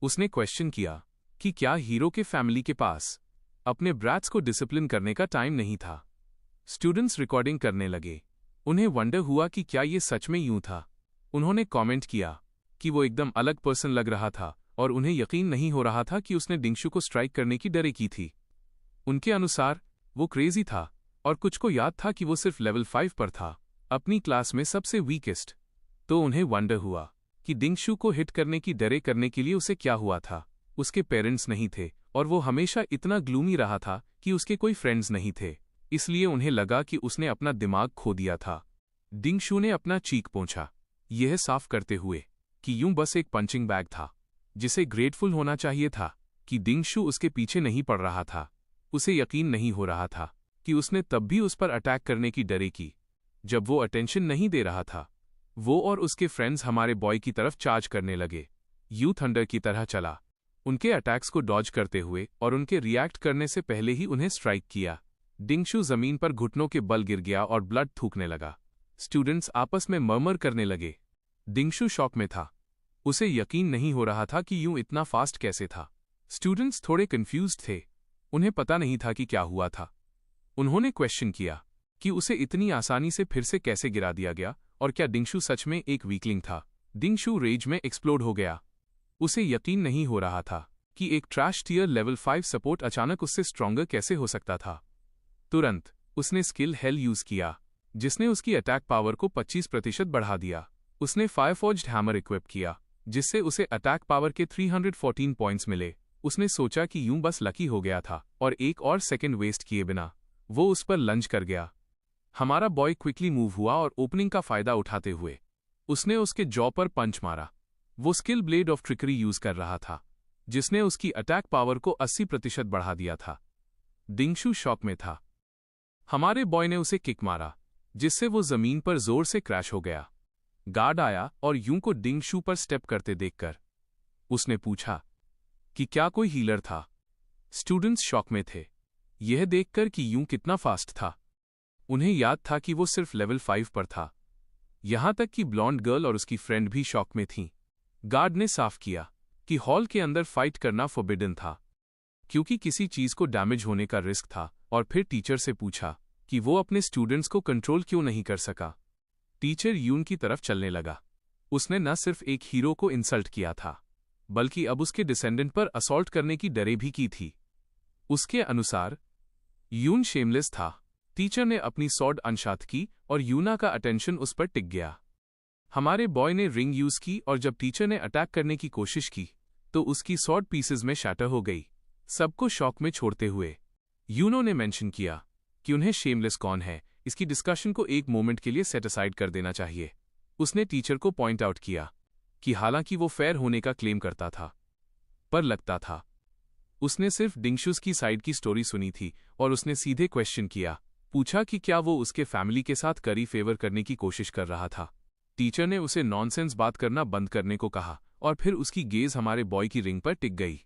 उसने क्वेश्चन किया कि क्या हीरो के फैमिली के पास अपने ब्रैट्स को डिसिप्लिन करने का टाइम नहीं था। स्टूडेंट्स रिकॉर्डिंग करने लगे। उन्हें वंडर हुआ कि क्या ये सच में यूं था। उन्होंने कमेंट किया कि वो एकदम अलग पर्सन लग रहा था और उन्हें यकीन नहीं हो रहा था कि उसने डिंगशू को स्ट्राइक करने की डरे की थी। उनके अनुसार वो क्रेजी था और कुछ को याद था कि वो सिर्फ लेवल 5 पर था, अपनी क्लास में सबसे वीकेस्ट। तो उन्हें वंडर हुआ कि डिंगशू को हिट करने की डरे करने के लिए उसे क्या हुआ था। उसके पेरेंट्स नहीं थे और वो हमेशा इतना ग्लूमी रहा था कि उसके कोई फ्रेंड्स नहीं थे, इसलिए उन्हें लगा कि उसने अपना दिमाग खो दिया था। डिंगशू ने अपना चीक पोंछा, यह साफ करते हुए कि यूं बस एक पंचिंग बैग था जिसे ग्रेटफुल होना चाहिए था कि डिंगशू उसके पीछे नहीं पड़ रहा था। उसे यकीन नहीं हो रहा था कि उसने तब भी उस पर अटैक करने की डरे की जब वो अटेंशन नहीं दे रहा था। वो और उसके फ्रेंड्स हमारे बॉय की तरफ चार्ज करने लगे। यू थंडर की तरह चला, उनके अटैक्स को डॉज करते हुए और उनके रिएक्ट करने से पहले ही उन्हें स्ट्राइक किया। डिंगशू जमीन पर घुटनों के बल गिर गया और ब्लड थूकने लगा। स्टूडेंट्स आपस में मर्मर करने लगे। डिंगशू शॉक में था। उसे यकीन नहीं हो रहा था कि यूं इतना फास्ट कैसे था। स्टूडेंट्स थोड़े कंफ्यूज्ड थे, उन्हें पता नहीं था कि क्या हुआ था। उन्होंने क्वेश्चन किया कि उसे इतनी आसानी से फिर से कैसे गिरा दिया गया और क्या डिंगशू सच में एक वीकलिंग था। डिंगशू रेज में एक्सप्लोड हो गया। उसे यकीन नहीं हो रहा था कि एक ट्रैश टियर लेवल 5 सपोर्ट अचानक उससे स्ट्रॉन्गर कैसे हो सकता था। तुरंत उसने स्किल हेल यूज किया जिसने उसकी अटैक पावर को 25% बढ़ा दिया। उसने फायरफॉर्ज्ड हैमर इक्विप किया जिससे उसे अटैक पावर के 314 पॉइंट्स मिले। उसने सोचा कि यूं बस लकी हो गया था और एक और सेकंड वेस्ट किए बिना वो उस पर लंज कर गया। हमारा बॉय क्विकली मूव हुआ और ओपनिंग का फायदा उठाते हुए उसने उसके जॉ पर पंच मारा। वो skill blade of trickery use कर रहा था, जिसने उसकी अटैक पावर को 80% बढ़ा दिया था। डिंगशू शॉक में था। हमारे बॉय ने उसे किक मारा, जिससे वो जमीन पर जोर से क्रैश हो गया। गार्ड आया और यूं को डिंगशू पर स्टेप करते देखकर उसने पूछा कि क्या कोई हीलर था। स्टूडेंट्स शॉक में थे, यह देखकर कि यूं कितना फास्ट था। उन्हें याद था कि वो सिर्फ लेवल 5 पर था। यहां तक कि ब्लॉन्ड गर्ल और उसकी फ्रेंड भी शॉक में थीं। गार्ड ने साफ किया कि हॉल के अंदर फाइट करना फॉरबिडन था, क्योंकि किसी चीज को डैमेज होने का रिस्क था। और फिर टीचर से पूछा कि वो अपने स्टूडेंट्स को कंट्रोल क्यों नहीं कर सका। टीचर यून की तरफ चलने लगा। उसने न सिर्फ एक हीरो को इंसल्ट किया था, बल्कि अब उसके डिसेंडेंट पर असॉल्ट करने की डरे भी की थी। उसके अनुसार यून शेमलेस था। टीचर ने अपनी सॉर्ड अनशात की और यूना का अटेंशन उस पर टिक गया। हमारे बॉय ने रिंग यूज की और जब टीचर ने अटैक करने की कोशिश की तो उसकी सॉर्ड पीसेज में शैटर हो गई। सबको शॉक में छोड़ते हुए यूनो ने मेंशन किया कि उन्हें शेमलेस कौन है, इसकी डिस्कशन को एक मोमेंट के लिए सेट असाइड कर देना चाहिए। उसने टीचर को पॉइंट आउट किया कि हालांकि वो फेयर होने का क्लेम करता था, पर लगता था उसने सिर्फ डिंगशूस की साइड की स्टोरी सुनी थी। और उसने सीधे क्वेश्चन किया, पूछा कि क्या वो उसके फैमिली के साथ करी फेवर करने की कोशिश कर रहा था। टीचर ने उसे नॉनसेंस बात करना बंद करने को कहा और फिर उसकी गेज हमारे बॉय की रिंग पर टिक गई।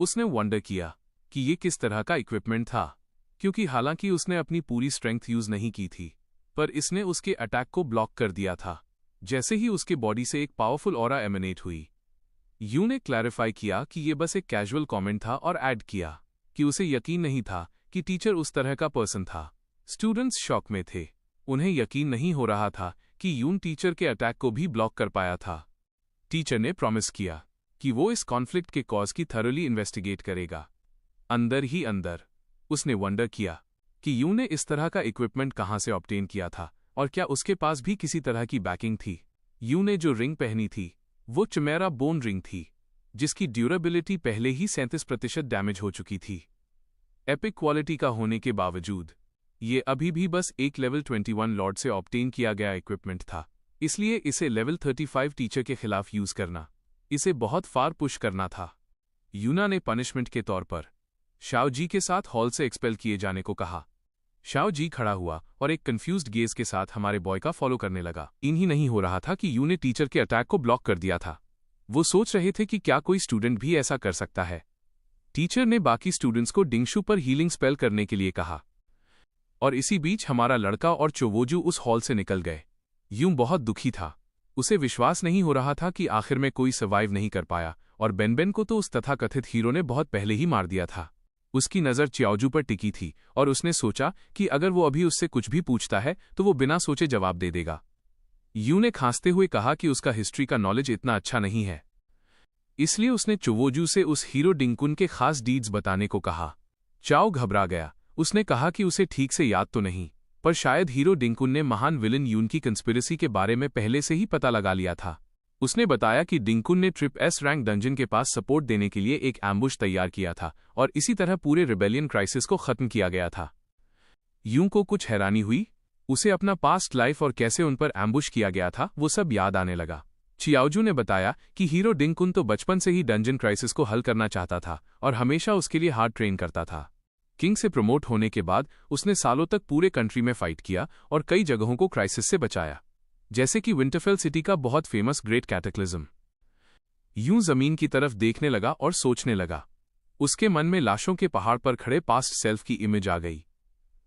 उसने वंडर किया कि ये किस तरह का इक्विपमेंट था, क्योंकि हालांकि उसने अपनी पूरी स्ट्रेंथ यूज नहीं की थी, पर इसने उसके अटैक को ब्लॉक कर दिया था। जैसे ही उसके बॉडी से एक पावरफुल ऑरा एमिनेट हुई, यू ने क्लैरिफाई किया कि ये बस एक कैजुअल कमेंट था और ऐड किया कि उसे यकीन नहीं था कि टीचर उस तरह का पर्सन था। स्टूडेंट्स शॉक में थे। उन्हें यकीन नहीं हो रहा था कि यून टीचर के अटैक को भी ब्लॉक कर पाया था। टीचर ने प्रॉमिस किया कि वो इस कॉन्फ्लिक्ट के कॉज की थरोली इन्वेस्टिगेट करेगा। अंदर ही अंदर उसने वंडर किया कि यून ने इस तरह का इक्विपमेंट कहां से ऑब्टेन किया था और क्या उसके पास भी किसी तरह की बैकिंग थी। यून ने जो रिंग पहनी थी वो चिमेरा बोन रिंग थी, जिसकी ड्यूरेबिलिटी पहले ही 37% डैमेज हो चुकी थी। एपिक क्वालिटी का होने के बावजूद ये अभी भी बस एक लेवल 21 लॉर्ड से ऑब्टेन किया गया इक्विपमेंट था, इसलिए इसे लेवल 35 टीचर के खिलाफ यूज करना, इसे बहुत फार पुश करना था। यूना ने पनिशमेंट के तौर पर शाओ जी के साथ हॉल से एक्सपेल किए जाने को कहा। शाओ जी खड़ा हुआ और एक कंफ्यूज्ड गेज के साथ हमारे बॉय का फॉलो करने लगा। इन्हीं नहीं हो रहा था कि यू ने टीचर के अटैक को ब्लॉक कर दिया था। वो सोच रहे थे कि क्या कोई स्टूडेंट भी ऐसा कर सकता है। टीचर ने बाकी स्टूडेंट्स को डिंगशू पर हीलिंग स्पेल करने के लिए कहा और इसी बीच हमारा लड़का और चोवोजू उस हॉल से निकल गए। यूं बहुत दुखी था। उसे विश्वास नहीं हो रहा था कि आखिर में कोई सर्वाइव नहीं कर पाया और बेनबेन को तो उस तथाकथित हीरो ने बहुत पहले ही मार दिया था। उसकी नज़र चियाओजू पर टिकी थी और उसने सोचा कि अगर वो अभी उससे कुछ भी पूछता है तो वो बिना सोचे जवाब दे देगा। यू ने खांसते हुए कहा कि उसका हिस्ट्री का नॉलेज इतना अच्छा नहीं है, इसलिए उसने चोवोजू से उस हीरो डिंकुन के खास डीड्स बताने को कहा। चाओ घबरा गया। उसने कहा कि उसे ठीक से याद तो नहीं, पर शायद हीरो डिंकुन ने महान विलन यून की कंस्पिरेसी के बारे में पहले से ही पता लगा लिया था। उसने बताया कि डिंकुन ने ट्रिप एस रैंक डंजन के पास सपोर्ट देने के लिए एक एम्बुश तैयार किया था और इसी तरह पूरे रिबेलियन क्राइसिस को खत्म किया गया था। यूं को कुछ हैरानी हुई। उसे अपना पास्ट लाइफ और कैसे उन पर एम्बुश किया गया था वो सब याद आने लगा। चियाओजू ने बताया कि हीरो डिंकुन तो बचपन से ही डंजन क्राइसिस को हल करना चाहता था और हमेशा उसके लिए हार्ड ट्रेन करता था। किंग से प्रमोट होने के बाद उसने सालों तक पूरे कंट्री में फाइट किया और कई जगहों को क्राइसिस से बचाया, जैसे कि विंटरफेल सिटी का बहुत फेमस ग्रेट कैटेक्लिज्म। यूं जमीन की तरफ देखने लगा और सोचने लगा। उसके मन में लाशों के पहाड़ पर खड़े पास्ट सेल्फ की इमेज आ गई।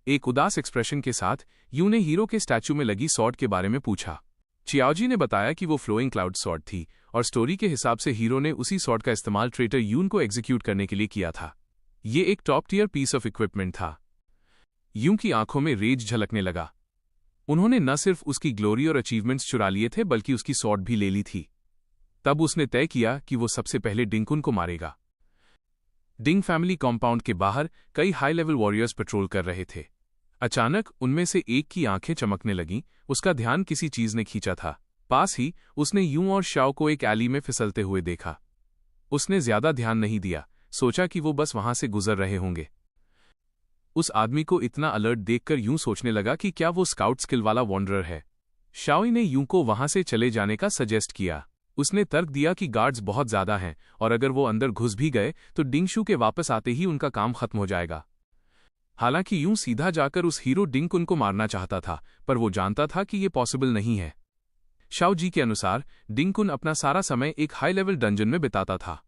एक उदास एक्सप्रेशन के साथ यूं ने हीरो के स्टैचू में लगी सॉर्ड के बारे में पूछा। चियाओजी ने बताया कि वो फ्लोइंग क्लाउड सॉर्ड थी और स्टोरी के हिसाब से हीरो ने उसी सॉर्ड का इस्तेमाल ट्रेटर यून को एग्जीक्यूट करने के लिए किया था। ये एक top tier piece of equipment था। यूं की आंखों में रेज झलकने लगा। उन्होंने न सिर्फ उसकी ग्लोरी और अचीवमेंट्स चुरा लिए थे बल्कि उसकी सॉर्ड भी ले ली थी। तब उसने तय किया कि वो सबसे पहले डिंकुन को मारेगा। डिंग फैमिली कॉम्पाउंड के बाहर कई हाई लेवल वॉरियर्स पेट्रोल कर रहे थे। अचानक उनमें से एक की आंखें चमकने लगीं। उसका ध्यान किसी चीज ने खींचा था। पास ही उसने यूं और शाओ को एक एली में फिसलते हुए देखा। उसने ज्यादा ध्यान नहीं दिया, सोचा कि वो बस वहां से गुजर रहे होंगे। उस आदमी को इतना अलर्ट देखकर यूं सोचने लगा कि क्या वो स्काउट स्किल वाला वॉन्डरर है। शाओई ने यूं को वहां से चले जाने का सजेस्ट किया। उसने तर्क दिया कि गार्ड्स बहुत ज्यादा हैं और अगर वो अंदर घुस भी गए तो डिंगशू के वापस आते ही उनका काम खत्म हो जाएगा। हालांकि यूं सीधा जाकर उस हीरो डिंगकुन को मारना चाहता था, पर वो जानता था कि ये पॉसिबल नहीं है। शाओ जी के अनुसार डिंगकुन अपना सारा समय एक हाई लेवल डंजन में बिताता था।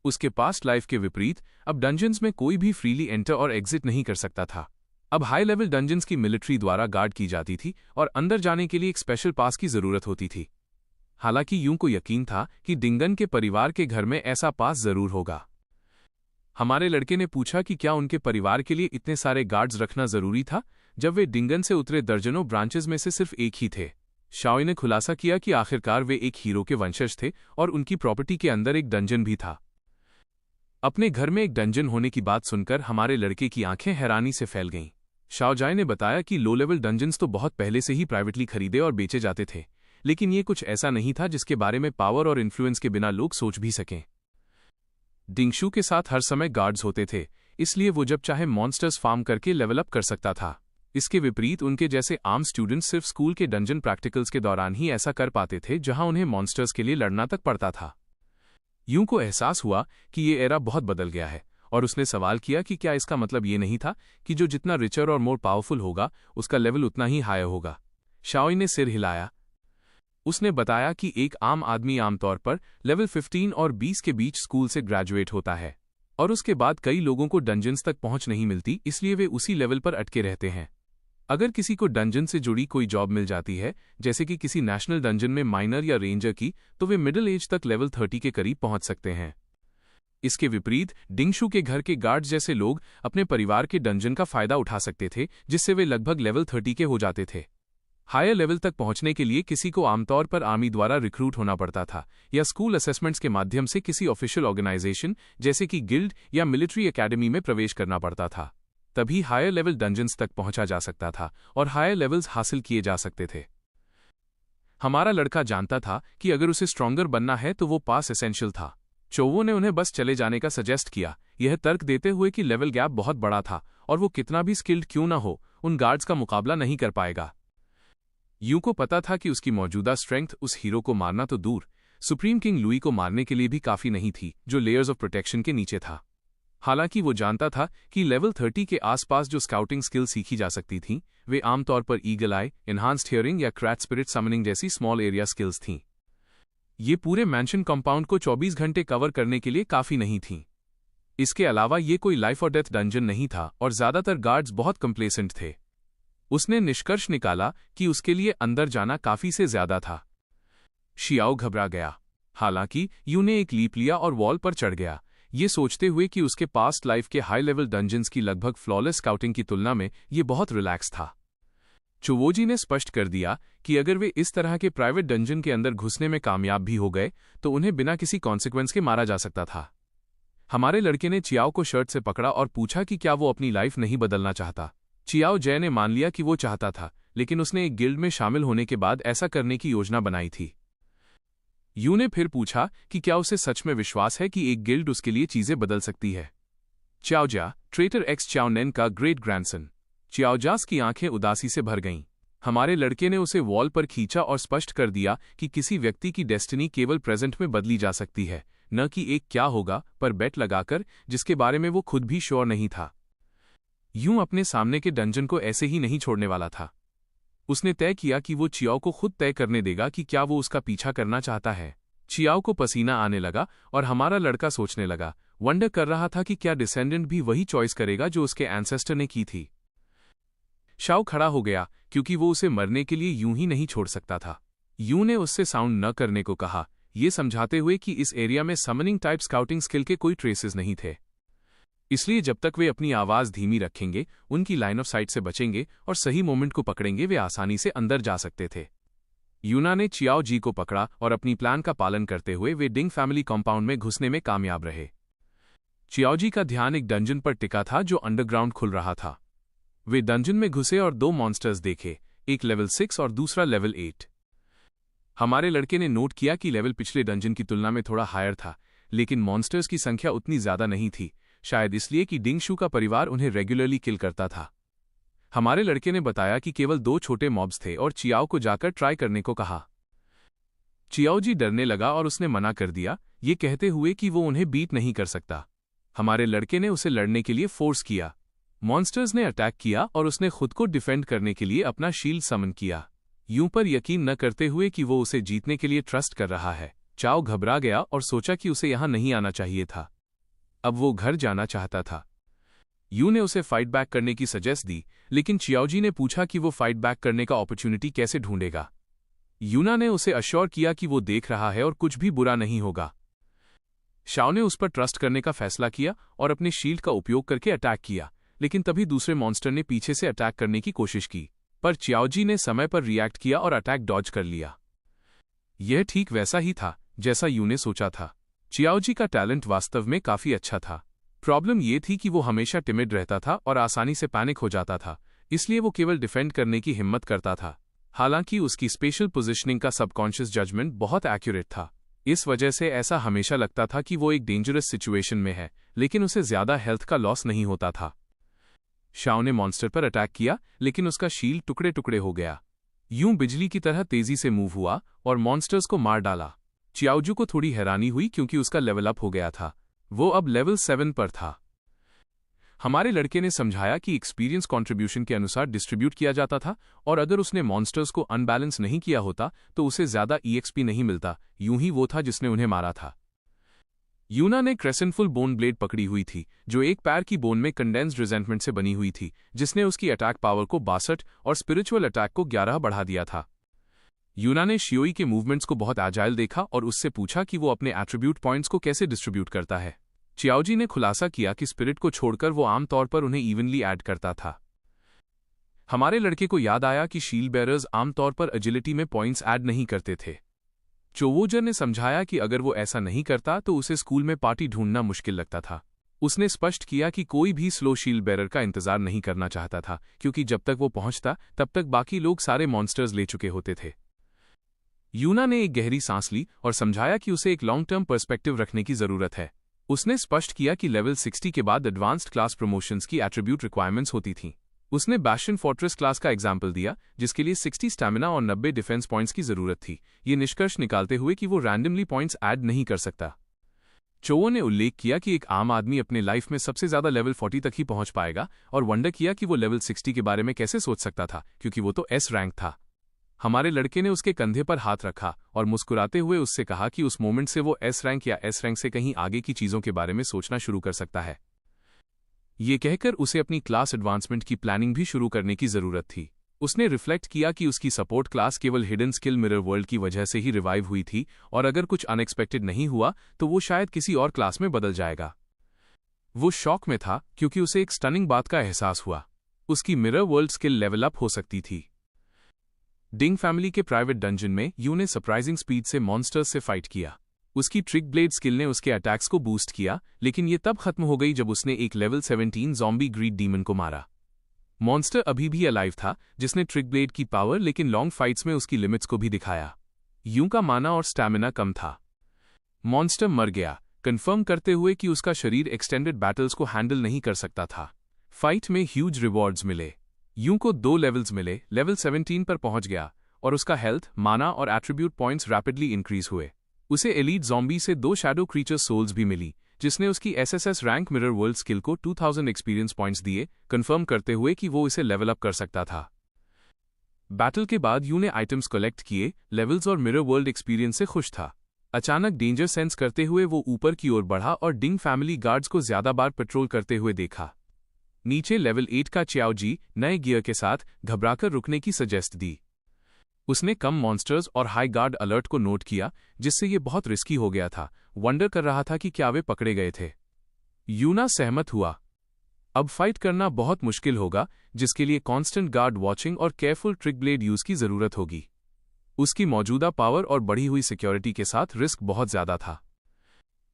उसके पास्ट लाइफ के विपरीत अब डंजन्स में कोई भी फ्रीली एंटर और एग्जिट नहीं कर सकता था। अब हाई लेवल डंजन्स की मिलिट्री द्वारा गार्ड की जाती थी और अंदर जाने के लिए एक स्पेशल पास की जरूरत होती थी। हालांकि यूं को यकीन था कि डिंगन के परिवार के घर में ऐसा पास जरूर होगा। हमारे लड़के ने पूछा कि क्या उनके परिवार के लिए इतने सारे गार्ड्स रखना जरूरी था, जब वे डिंगन से उतरे दर्जनों ब्रांचेस में से सिर्फ एक ही थे। शाओई ने खुलासा किया कि आखिरकार वे एक हीरो के वंशज थे और उनकी प्रॉपर्टी के अंदर एक डंजन भी था। अपने घर में एक डंजन होने की बात सुनकर हमारे लड़के की आंखें हैरानी से फैल गईं। शाओजाई ने बताया कि लो लेवल डंजन्स तो बहुत पहले से ही प्राइवेटली खरीदे और बेचे जाते थे, लेकिन ये कुछ ऐसा नहीं था जिसके बारे में पावर और इन्फ्लुएंस के बिना लोग सोच भी सकें। डिंगशू के साथ हर समय गार्ड्स होते थे, इसलिए वो जब चाहे मॉन्स्टर्स फार्म करके लेवल अप कर सकता था। इसके विपरीत उनके जैसे आम स्टूडेंट्स सिर्फ स्कूल के डंजन प्रैक्टिकल्स के दौरान ही ऐसा कर पाते थे, जहां उन्हें मॉन्स्टर्स के लिए लड़ना तक पड़ता था। यूं को एहसास हुआ कि ये एरा बहुत बदल गया है, और उसने सवाल किया कि क्या इसका मतलब ये नहीं था कि जो जितना रिचर और मोर पावरफुल होगा उसका लेवल उतना ही हाई होगा। शाओई ने सिर हिलाया। उसने बताया कि एक आम आदमी आमतौर पर लेवल 15 और 20 के बीच स्कूल से ग्रेजुएट होता है, और उसके बाद कई लोगों को डंजन्स तक पहुंच नहीं मिलती, इसलिए वे उसी लेवल पर अटके रहते हैं। अगर किसी को डंजन से जुड़ी कोई जॉब मिल जाती है, जैसे कि किसी नेशनल डंजन में माइनर या रेंजर की, तो वे मिडिल एज तक लेवल 30 के करीब पहुंच सकते हैं। इसके विपरीत डिंगशू के घर के गार्ड्स जैसे लोग अपने परिवार के डंजन का फायदा उठा सकते थे, जिससे वे लगभग लेवल 30 के हो जाते थे। हायर लेवल तक पहुंचने के लिए किसी को आमतौर पर आर्मी द्वारा रिक्रूट होना पड़ता था, या स्कूल असेसमेंट्स के माध्यम से किसी ऑफिशियल ऑर्गेनाइजेशन जैसे कि गिल्ड या मिलिट्री एकेडमी में प्रवेश करना पड़ता था। तभी हायर लेवल डंजन्स तक पहुंचा जा सकता था और हायर लेवल्स हासिल किए जा सकते थे। हमारा लड़का जानता था कि अगर उसे स्ट्रॉन्गर बनना है तो वो पास एसेंशियल था। चोवो ने उन्हें बस चले जाने का सजेस्ट किया, यह तर्क देते हुए कि लेवल गैप बहुत बड़ा था और वो कितना भी स्किल्ड क्यों ना हो, उन गार्ड्स का मुकाबला नहीं कर पाएगा। यूं को पता था कि उसकी मौजूदा स्ट्रेंथ उस हीरो को मारना तो दूर, सुप्रीम किंग लुई को मारने के लिए भी काफी नहीं थी, जो लेयर्स ऑफ प्रोटेक्शन के नीचे था। हालांकि वो जानता था कि लेवल 30 के आसपास जो स्काउटिंग स्किल सीखी जा सकती थीं, वे आमतौर पर ईगल आई, एनहांस्ड हियरिंग या क्रैट स्पिरिट समनिंग जैसी स्मॉल एरिया स्किल्स थीं। ये पूरे मैंशन कंपाउंड को 24 घंटे कवर करने के लिए काफी नहीं थीं। इसके अलावा ये कोई लाइफ और डेथ डंजन नहीं था और ज्यादातर गार्ड्स बहुत कंप्लेसेंट थे। उसने निष्कर्ष निकाला कि उसके लिए अंदर जाना काफी से ज्यादा था। शियाओ घबरा गया। हालांकि यू ने एक लीप लिया और वॉल पर चढ़ गया, ये सोचते हुए कि उसके पास्ट लाइफ के हाई लेवल डंजन्स की लगभग फ्लॉलेस स्काउटिंग की तुलना में ये बहुत रिलैक्स था। चुवोजी ने स्पष्ट कर दिया कि अगर वे इस तरह के प्राइवेट डंजन के अंदर घुसने में कामयाब भी हो गए तो उन्हें बिना किसी कॉन्सिक्वेंस के मारा जा सकता था। हमारे लड़के ने चियाओ को शर्ट से पकड़ा और पूछा कि क्या वो अपनी लाइफ नहीं बदलना चाहता। चियाओ जय ने मान लिया कि वो चाहता था, लेकिन उसने एक गिल्ड में शामिल होने के बाद ऐसा करने की योजना बनाई थी। यू ने फिर पूछा कि क्या उसे सच में विश्वास है कि एक गिल्ड उसके लिए चीजें बदल सकती है। च्याओजा, ट्रेटर एक्स च्याओनेन का ग्रेट ग्रैंडसन। च्याओजास की आंखें उदासी से भर गईं। हमारे लड़के ने उसे वॉल पर खींचा और स्पष्ट कर दिया कि किसी व्यक्ति की डेस्टिनी केवल प्रेजेंट में बदली जा सकती है, न कि एक क्या होगा पर बेट लगाकर, जिसके बारे में वो खुद भी श्योर नहीं था। यूं अपने सामने के डंजन को ऐसे ही नहीं छोड़ने वाला था। उसने तय किया कि वो चियाओ को खुद तय करने देगा कि क्या वो उसका पीछा करना चाहता है। चियाओ को पसीना आने लगा और हमारा लड़का सोचने लगा, वंडर कर रहा था कि क्या डिसेंडेंट भी वही चॉइस करेगा जो उसके एंसेस्टर ने की थी। शाओ खड़ा हो गया क्योंकि वो उसे मरने के लिए यूं ही नहीं छोड़ सकता था। यूं ने उससे साउंड न करने को कहा, ये समझाते हुए कि इस एरिया में समनिंग टाइप स्काउटिंग स्किल के कोई ट्रेसेस नहीं थे, इसलिए जब तक वे अपनी आवाज धीमी रखेंगे, उनकी लाइन ऑफ साइट से बचेंगे और सही मोमेंट को पकड़ेंगे, वे आसानी से अंदर जा सकते थे। यूना ने चियाओ जी को पकड़ा और अपनी प्लान का पालन करते हुए वे डिंग फैमिली कॉम्पाउंड में घुसने में कामयाब रहे। चियाओ जी का ध्यान एक डंजन पर टिका था जो अंडरग्राउंड खुल रहा था। वे डंजन में घुसे और 2 मॉन्स्टर्स देखे, एक लेवल 6 और दूसरा लेवल 8। हमारे लड़के ने नोट किया कि लेवल पिछले डंजन की तुलना में थोड़ा हायर था, लेकिन मॉन्स्टर्स की संख्या उतनी ज्यादा नहीं थी, शायद इसलिए कि डिंग शू का परिवार उन्हें रेगुलरली किल करता था। हमारे लड़के ने बताया कि केवल 2 छोटे मॉब्स थे और चियाओ को जाकर ट्राई करने को कहा। चियाओ जी डरने लगा और उसने मना कर दिया, ये कहते हुए कि वो उन्हें बीट नहीं कर सकता। हमारे लड़के ने उसे लड़ने के लिए फोर्स किया। मॉन्स्टर्स ने अटैक किया और उसने खुद को डिफेंड करने के लिए अपना शील्ड समन किया, यूं पर यकीन न करते हुए कि वो उसे जीतने के लिए ट्रस्ट कर रहा है। चाओ घबरा गया और सोचा कि उसे यहां नहीं आना चाहिए था। अब वो घर जाना चाहता था। यू ने उसे फाइट बैक करने की सजेस्ट दी, लेकिन चियाओजी ने पूछा कि वो फाइट बैक करने का अपॉर्चुनिटी कैसे ढूंढेगा। यूना ने उसे अश्योर किया कि वो देख रहा है और कुछ भी बुरा नहीं होगा। शाओ ने उस पर ट्रस्ट करने का फैसला किया और अपने शील्ड का उपयोग करके अटैक किया, लेकिन तभी दूसरे मॉन्स्टर ने पीछे से अटैक करने की कोशिश की, पर चियाओजी ने समय पर रिएक्ट किया और अटैक डॉज कर लिया। यह ठीक वैसा ही था जैसा यू ने सोचा था। चियाओजी का टैलेंट वास्तव में काफी अच्छा था। प्रॉब्लम यह थी कि वो हमेशा टिमिड रहता था और आसानी से पैनिक हो जाता था, इसलिए वो केवल डिफेंड करने की हिम्मत करता था। हालांकि उसकी स्पेशल पोजीशनिंग का सबकॉन्शियस जजमेंट बहुत एक्यूरेट था। इस वजह से ऐसा हमेशा लगता था कि वो एक डेंजरस सिचुएशन में है, लेकिन उसे ज्यादा हेल्थ का लॉस नहीं होता था। शाओ ने मॉन्स्टर पर अटैक किया, लेकिन उसका शील्ड टुकड़े टुकड़े हो गया। यूं बिजली की तरह तेजी से मूव हुआ और मॉन्स्टर्स को मार डाला। चियाओजू को थोड़ी हैरानी हुई क्योंकि उसका लेवल अप हो गया था। वो अब लेवल 7 पर था। हमारे लड़के ने समझाया कि एक्सपीरियंस कंट्रीब्यूशन के अनुसार डिस्ट्रीब्यूट किया जाता था और अगर उसने मॉन्स्टर्स को अनबैलेंस नहीं किया होता तो उसे ज्यादा EXP नहीं मिलता। यूं ही वो था जिसने उन्हें मारा था। यूना ने क्रेसेंटफुल बोन ब्लेड पकड़ी हुई थी, जो एक पैर की बोन में कंडेंस्ड रिजेंटमेंट से बनी हुई थी, जिसने उसकी अटैक पावर को 62 और स्पिरिचुअल अटैक को 11 बढ़ा दिया था। यूना ने शियोई के मूवमेंट्स को बहुत एजाइल देखा और उससे पूछा कि वो अपने एट्रीब्यूट पॉइंट्स को कैसे डिस्ट्रीब्यूट करता है। चियाओजी ने खुलासा किया कि स्पिरिट को छोड़कर वो आमतौर पर उन्हें इवनली ऐड करता था। हमारे लड़के को याद आया कि शील्ड बेरर्स आमतौर पर एजिलिटी में पॉइंट्स ऐड नहीं करते थे। चोवोजर ने समझाया कि अगर वो ऐसा नहीं करता तो उसे स्कूल में पार्टी ढूंढना मुश्किल लगता था। उसने स्पष्ट किया कि कोई भी स्लो शील्ड बेरर का इंतजार नहीं करना चाहता था, क्योंकि जब तक वो पहुंचता तब तक बाकी लोग सारे मॉन्स्टर्स ले चुके होते थे। यूना ने एक गहरी सांस ली और समझाया कि उसे एक लॉन्ग टर्म पर्सपेक्टिव रखने की जरूरत है। उसने स्पष्ट किया कि लेवल 60 के बाद एडवांस्ड क्लास प्रमोशंस की एट्रीब्यूट रिक्वायरमेंट्स होती थीं। उसने बैशन फोर्ट्रेस क्लास का एग्जाम्पल दिया, जिसके लिए 60 स्टैमिना और 90 डिफेंस पॉइंट्स की जरूरत थी, ये निष्कर्ष निकालते हुए कि वो रैंडमली पॉइंट्स ऐड नहीं कर सकता। चोवो ने उल्लेख किया कि एक आम आदमी अपने लाइफ में सबसे ज्यादा लेवल 40 तक ही पहुंच पाएगा और वंडर किया कि वो लेवल 60 के बारे में कैसे सोच सकता था, क्योंकि वो तो S रैंक था। हमारे लड़के ने उसके कंधे पर हाथ रखा और मुस्कुराते हुए उससे कहा कि उस मोमेंट से वो S रैंक या S रैंक से कहीं आगे की चीजों के बारे में सोचना शुरू कर सकता है। ये कहकर उसे अपनी क्लास एडवांसमेंट की प्लानिंग भी शुरू करने की जरूरत थी। उसने रिफ्लेक्ट किया कि उसकी सपोर्ट क्लास केवल हिडन स्किल मिरर वर्ल्ड की वजह से ही रिवाइव हुई थी और अगर कुछ अनएक्सपेक्टेड नहीं हुआ तो वो शायद किसी और क्लास में बदल जाएगा। वो शॉक में था क्योंकि उसे एक स्टनिंग बात का एहसास हुआ, उसकी mirror world skill level up हो सकती थी। डिंग फैमिली के प्राइवेट डंजन में यू ने सरप्राइजिंग स्पीड से मॉन्स्टर्स से फाइट किया। उसकी ट्रिक ब्लेड स्किल ने उसके अटैक्स को बूस्ट किया, लेकिन ये तब खत्म हो गई जब उसने एक लेवल 17 ज़ॉम्बी ग्रीड डीमन को मारा। मॉन्स्टर अभी भी अलाइव था, जिसने ट्रिक ब्लेड की पावर लेकिन लॉन्ग फाइट्स में उसकी लिमिट्स को भी दिखाया। यूं का माना और स्टैमिना कम था। मॉन्स्टर मर गया, कंफर्म करते हुए कि उसका शरीर एक्सटेंडेड बैटल्स को हैंडल नहीं कर सकता था। फाइट में ह्यूज रिवॉर्ड्स मिले। यूं को 2 लेवल्स मिले, लेवल 17 पर पहुंच गया और उसका हेल्थ, माना और एट्रीब्यूट पॉइंट्स रैपिडली इंक्रीज हुए। उसे एलीट ज़ॉम्बी से 2 शैडो क्रीचर सोल्स भी मिली, जिसने उसकी SSS rank mirror world skill को 2000 एक्सपीरियंस पॉइंट्स दिए, कंफर्म करते हुए कि वो इसे लेवल अप कर सकता था। बैटल के बाद यू ने आइटम्स कलेक्ट किए, लेवल्स और मिरर वर्ल्ड एक्सपीरियंस से खुश था। अचानक डेंजर सेंस करते हुए वो ऊपर की ओर बढ़ा और डिंग फैमिली गार्ड्स को ज्यादा बार पेट्रोल करते हुए देखा। नीचे लेवल 8 का चियाओजी नए गियर के साथ घबराकर रुकने की सजेस्ट दी। उसने कम मॉन्स्टर्स और हाई गार्ड अलर्ट को नोट किया, जिससे ये बहुत रिस्की हो गया था। वंडर कर रहा था कि क्या वे पकड़े गए थे। यूना सहमत हुआ। अब फाइट करना बहुत मुश्किल होगा, जिसके लिए कांस्टेंट गार्ड वॉचिंग और केयरफुल ट्रिक ब्लेड यूज की जरूरत होगी। उसकी मौजूदा पावर और बढ़ी हुई सिक्योरिटी के साथ रिस्क बहुत ज्यादा था।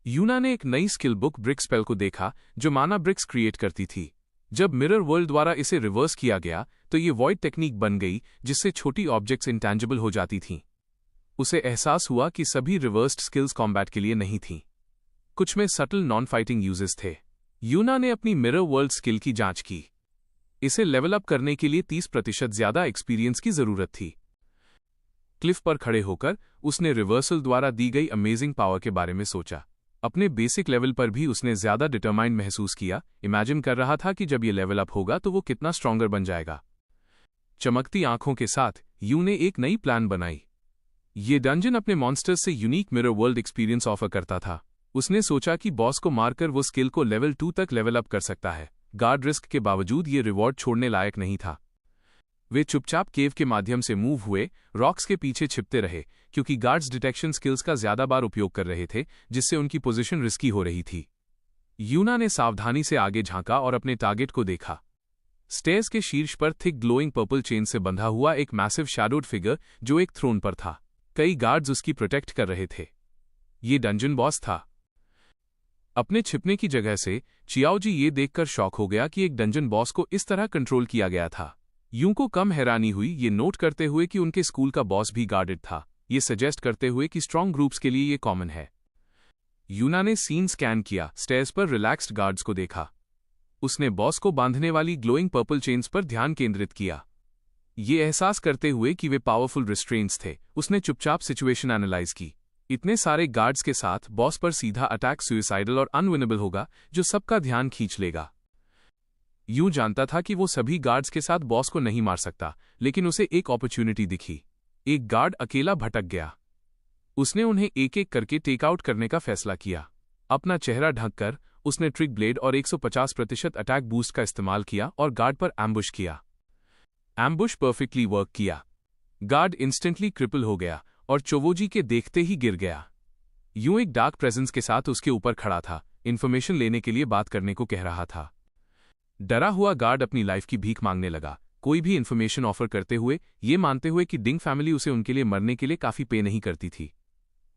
यूना ने एक नई स्किल बुक ब्रिक स्पेल को देखा, जो माना ब्रिक्स क्रिएट करती थी। जब मिरर वर्ल्ड द्वारा इसे रिवर्स किया गया तो ये वॉइड टेक्निक बन गई, जिससे छोटी ऑब्जेक्ट्स इंटेंजिबल हो जाती थीं। उसे एहसास हुआ कि सभी रिवर्स्ड स्किल्स कॉम्बैट के लिए नहीं थीं। कुछ में सटल नॉन फाइटिंग यूजेस थे। यूना ने अपनी मिरर वर्ल्ड स्किल की जांच की। इसे लेवल अप करने के लिए 30% ज्यादा एक्सपीरियंस की जरूरत थी। क्लिफ पर खड़े होकर उसने रिवर्सल द्वारा दी गई अमेजिंग पावर के बारे में सोचा। अपने बेसिक लेवल पर भी उसने ज्यादा डिटरमाइंड महसूस किया। इमेजिन कर रहा था कि जब ये लेवल अप होगा तो वो कितना स्ट्रॉन्गर बन जाएगा। चमकती आंखों के साथ यू ने एक नई प्लान बनाई। ये डंजन अपने मॉन्स्टर्स से unique mirror world experience offer करता था। उसने सोचा कि बॉस को मारकर वो स्किल को लेवल 2 तक लेवल अप कर सकता है। गार्ड रिस्क के बावजूद ये रिवॉर्ड छोड़ने लायक नहीं था। वे चुपचाप केव के माध्यम से मूव हुए, रॉक्स के पीछे छिपते रहे, क्योंकि गार्ड्स डिटेक्शन स्किल्स का ज्यादा बार उपयोग कर रहे थे, जिससे उनकी पोजीशन रिस्की हो रही थी। यूना ने सावधानी से आगे झांका और अपने टारगेट को देखा। स्टेयर्स के शीर्ष पर थिक ग्लोइंग पर्पल चेन से बंधा हुआ एक मैसिव शैडोड फिगर जो एक थ्रोन पर था। कई गार्ड्स उसकी प्रोटेक्ट कर रहे थे। ये डंजन बॉस था। अपने छिपने की जगह से चियाओजी ये देखकर शॉक हो गया कि एक डंजन बॉस को इस तरह कंट्रोल किया गया था। यूं को कम हैरानी हुई ये नोट करते हुए कि उनके स्कूल का बॉस भी गार्डेड था, ये सजेस्ट करते हुए कि स्ट्रॉन्ग ग्रुप्स के लिए ये कॉमन है। यूना ने सीन स्कैन किया, स्टेयर्स पर रिलैक्स्ड गार्ड्स को देखा। उसने बॉस को बांधने वाली ग्लोइंग पर्पल चेन्स पर ध्यान केंद्रित किया। ये एहसास करते हुए कि वे पावरफुल रिस्ट्रेंट्स थे, उसने चुपचाप सिचुएशन एनालाइज की। इतने सारे गार्ड्स के साथ बॉस पर सीधा अटैक सुइसाइडल और अनविनेबल होगा, जो सबका ध्यान खींच लेगा। यूं जानता था कि वो सभी गार्ड्स के साथ बॉस को नहीं मार सकता, लेकिन उसे एक अपॉर्चुनिटी दिखी। एक गार्ड अकेला भटक गया। उसने उन्हें एक एक करके टेकआउट करने का फैसला किया। अपना चेहरा ढककर उसने ट्रिक ब्लेड और 150% अटैक बूस्ट का इस्तेमाल किया और गार्ड पर एम्बुश किया। एम्बुश परफेक्टली वर्क किया। गार्ड इंस्टेंटली क्रिपल हो गया और चोवोजी के देखते ही गिर गया। यूं एक डार्क प्रेजेंस के साथ उसके ऊपर खड़ा था, इन्फॉर्मेशन लेने के लिए बात करने को कह रहा था। डरा हुआ गार्ड अपनी लाइफ की भीख मांगने लगा, कोई भी इन्फॉर्मेशन ऑफर करते हुए, ये मानते हुए कि डिंग फैमिली उसे उनके लिए मरने के लिए काफी पे नहीं करती थी।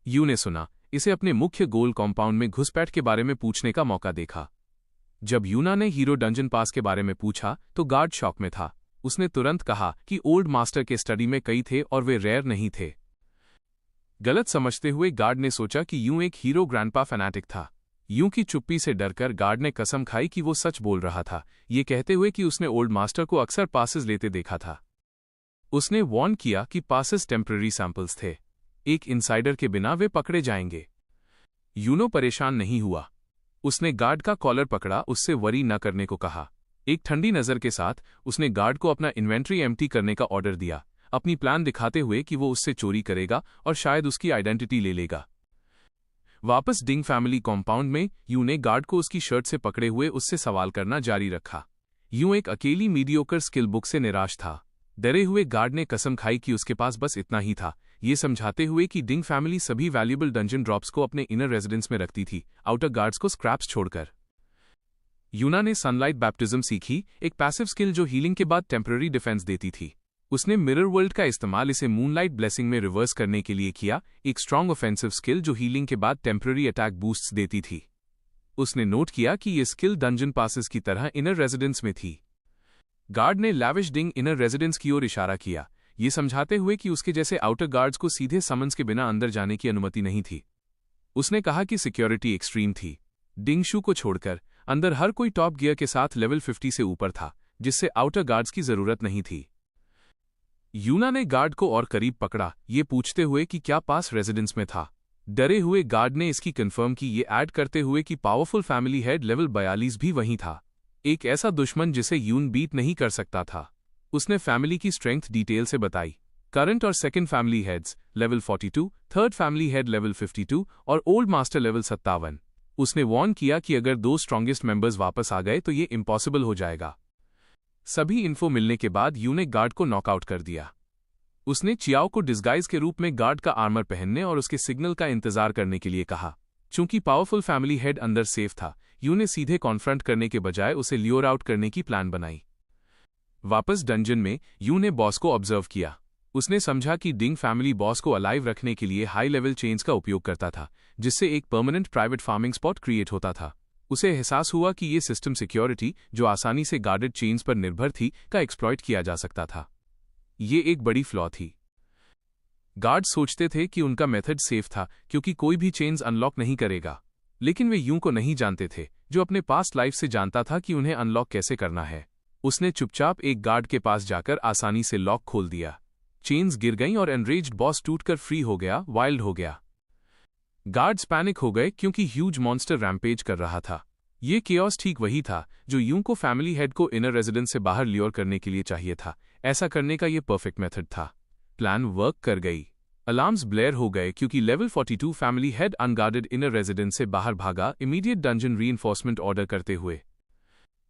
यू ने सुना, इसे अपने मुख्य गोल कॉम्पाउंड में घुसपैठ के बारे में पूछने का मौका देखा। जब यूना ने हीरो डंजन पास के बारे में पूछा तो गार्ड शॉक में था। उसने तुरंत कहा कि ओल्ड मास्टर के स्टडी में कई थे और वे रेयर नहीं थे। गलत समझते हुए गार्ड ने सोचा कि यूं एक हीरो ग्रैंडपा फैनाटिक था। यूं की चुप्पी से डरकर गार्ड ने कसम खाई कि वो सच बोल रहा था, ये कहते हुए कि उसने ओल्ड मास्टर को अक्सर पासेस लेते देखा था। उसने वार्न किया कि पासेस टेम्पररी सैंपल्स थे, एक इनसाइडर के बिना वे पकड़े जाएंगे। यूनो परेशान नहीं हुआ। उसने गार्ड का कॉलर पकड़ा, उससे वरी न करने को कहा। एक ठंडी नजर के साथ उसने गार्ड को अपना इन्वेंट्री एम्प्टी करने का ऑर्डर दिया, अपनी प्लान दिखाते हुए कि वो उससे चोरी करेगा और शायद उसकी आइडेंटिटी ले लेगा। वापस डिंग फैमिली कॉम्पाउंड में यू ने गार्ड को उसकी शर्ट से पकड़े हुए उससे सवाल करना जारी रखा। यूं एक अकेली मीडियोकर स्किल बुक से निराश था। डरे हुए गार्ड ने कसम खाई कि उसके पास बस इतना ही था, ये समझाते हुए कि डिंग फैमिली सभी वैल्यूएबल डंजन ड्रॉप्स को अपने इनर रेजिडेंस में रखती थी, आउटर गार्ड्स को स्क्रैप्स छोड़कर। यूना ने सनलाइट बैप्टिज्म सीखी, एक पैसिव स्किल जो हीलिंग के बाद टेम्पररी डिफेंस देती थी। उसने मिरर वर्ल्ड का इस्तेमाल इसे मूनलाइट ब्लेसिंग में रिवर्स करने के लिए किया, एक स्ट्रॉन्ग ऑफेंसिव स्किल जो हीलिंग के बाद टेम्पररी अटैक बूस्ट्स देती थी। उसने नोट किया कि ये स्किल डंजन पासेस की तरह इनर रेजिडेंस में थी। गार्ड ने लैविश डिंग इनर रेजिडेंस की ओर इशारा किया, ये समझाते हुए कि उसके जैसे आउटर गार्ड्स को सीधे समन्स के बिना अंदर जाने की अनुमति नहीं थी। उसने कहा कि सिक्योरिटी एक्सट्रीम थी। डिंगशू को छोड़कर अंदर हर कोई टॉप गियर के साथ लेवल 50 से ऊपर था, जिससे आउटर गार्ड्स की जरूरत नहीं थी। यूना ने गार्ड को और करीब पकड़ा, ये पूछते हुए कि क्या पास रेजिडेंस में था। डरे हुए गार्ड ने इसकी कंफर्म की, ये ऐड करते हुए कि पावरफुल फैमिली हेड लेवल 42 भी वहीं था, एक ऐसा दुश्मन जिसे यून बीट नहीं कर सकता था। उसने फैमिली की स्ट्रेंथ डिटेल से बताई। करंट और second family heads level 42, third family head level 52 और ओल्ड मास्टर लेवल 57। उसने वार्न किया कि अगर 2 स्ट्रॉन्गेस्ट मेंबर्स वापस आ गए तो ये इम्पॉसिबल हो जाएगा। सभी इन्फो मिलने के बाद यू ने गार्ड को नॉकआउट कर दिया। उसने चियाओ को डिस्गाइज के रूप में गार्ड का आर्मर पहनने और उसके सिग्नल का इंतजार करने के लिए कहा। चूंकि पावरफुल फैमिली हेड अंदर सेफ था, यू ने सीधे कॉन्फ्रंट करने के बजाय उसे ल्योर आउट करने की प्लान बनाई। वापस डंजन में यू ने बॉस को ऑब्जर्व किया। उसने समझा कि डिंग फैमिली बॉस को अलाइव रखने के लिए हाई लेवल चेन्स का उपयोग करता था, जिससे एक permanent private farming spot create होता था। उसे एहसास हुआ कि ये सिस्टम सिक्योरिटी, जो आसानी से गार्डेड चेन्स पर निर्भर थी, का एक्सप्लॉइट किया जा सकता था। ये एक बड़ी फ्लॉ थी। गार्ड सोचते थे कि उनका मेथड सेफ था क्योंकि कोई भी चेन्स अनलॉक नहीं करेगा। लेकिन वे यूं को नहीं जानते थे, जो अपने पास्ट लाइफ से जानता था कि उन्हें अनलॉक कैसे करना है। उसने चुपचाप एक गार्ड के पास जाकर आसानी से लॉक खोल दिया। चेन्स गिर गईं और एनरेज्ड बॉस टूटकर फ्री हो गया, वाइल्ड हो गया। गार्ड्स पैनिक हो गए क्योंकि ह्यूज मॉन्स्टर रैम्पेज कर रहा था। ये केओस ठीक वही था जो यूं को फैमिली हेड को इनर रेजिडेंस से बाहर ल्योर करने के लिए चाहिए था। ऐसा करने का ये परफेक्ट मेथड था। प्लान वर्क कर गई। अलार्म्स ब्लेयर हो गए क्योंकि level 42 family head unguarded inner residence से बाहर भागा, इमीडिएट डंजन रीइंफोर्समेंट ऑर्डर करते हुए।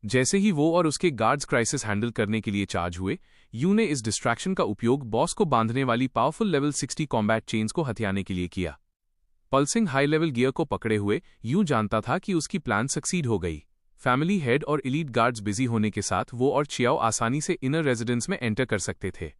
जैसे ही वो और उसके गार्ड्स क्राइसिस हैंडल करने के लिए चार्ज हुए, यू ने इस डिस्ट्रैक्शन का उपयोग बॉस को बांधने वाली पावरफुल लेवल 60 कॉम्बैट चेन्स को हथियाने के लिए किया। पल्सिंग हाई लेवल गियर को पकड़े हुए यूं जानता था कि उसकी प्लान सक्सीड हो गई। फैमिली हेड और एलीट गार्ड्स बिजी होने के साथ वो और चियाओ आसानी से इनर रेजिडेंस में एंटर कर सकते थे।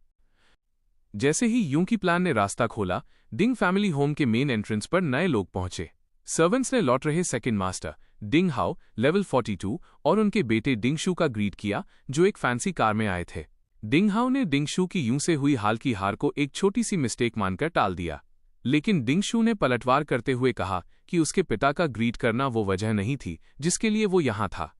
जैसे ही यूं की प्लान ने रास्ता खोला, डिंग फैमिली होम के मेन एंट्रेंस पर नए लोग पहुंचे। सर्वेंट्स ने लौट रहे सेकंड मास्टर डिंग हाओ लेवल 42 और उनके बेटे डिंग शू का ग्रीट किया, जो एक फैंसी कार में आए थे। डिंग हाओ ने डिंग शू की यूं से हुई हाल की हार को एक छोटी सी मिस्टेक मानकर टाल दिया, लेकिन डिंग शू ने पलटवार करते हुए कहा कि उसके पिता का ग्रीट करना वो वजह नहीं थी जिसके लिए वो यहां था।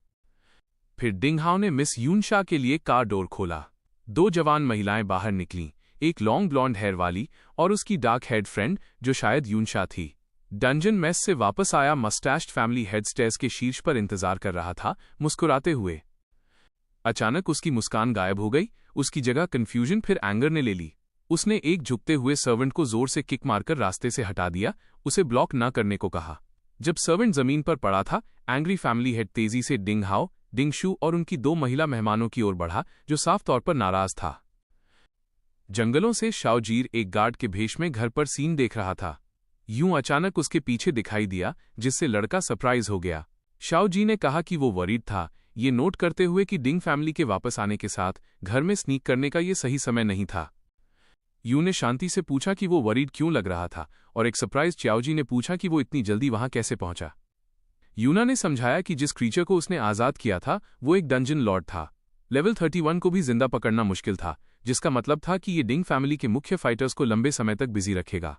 फिर डिंग हाओ ने मिस यूनशा के लिए कार डोर खोला। 2 जवान महिलाएं बाहर निकलीं, एक लॉन्ग ब्लॉन्ड हेयर वाली और उसकी डार्क हेड फ्रेंड जो शायद यूनशा थी। डंजन मेस से वापस आया मस्टैश्ड फैमिली हेड स्टेयर्स के शीर्ष पर इंतजार कर रहा था, मुस्कुराते हुए। अचानक उसकी मुस्कान गायब हो गई। उसकी जगह कंफ्यूजन फिर एंगर ने ले ली। उसने एक झुकते हुए सर्वेंट को जोर से किक मारकर रास्ते से हटा दिया, उसे ब्लॉक न करने को कहा। जब सर्वेंट जमीन पर पड़ा था, एंग्री फैमिली हेड तेजी से डिंग हाओ, डिंग शू और उनकी 2 महिला मेहमानों की ओर बढ़ा, जो साफ तौर पर नाराज था। जंगलों से शाओजीर एक गार्ड के भेष में घर पर सीन देख रहा था। यूं अचानक उसके पीछे दिखाई दिया, जिससे लड़का सरप्राइज हो गया। शाओजी ने कहा कि वो वरीड था, ये नोट करते हुए कि डिंग फैमिली के वापस आने के साथ घर में स्नीक करने का ये सही समय नहीं था। यू ने शांति से पूछा कि वो वरीड क्यों लग रहा था, और एक सरप्राइज च्याओजी ने पूछा कि वो इतनी जल्दी वहां कैसे पहुंचा। यूना ने समझाया कि जिस क्रीचर को उसने आजाद किया था वो एक डंजन लॉर्ड था। लेवल 31 को भी जिंदा पकड़ना मुश्किल था, जिसका मतलब था कि ये डिंग फैमिली के मुख्य फाइटर्स को लंबे समय तक बिजी रखेगा।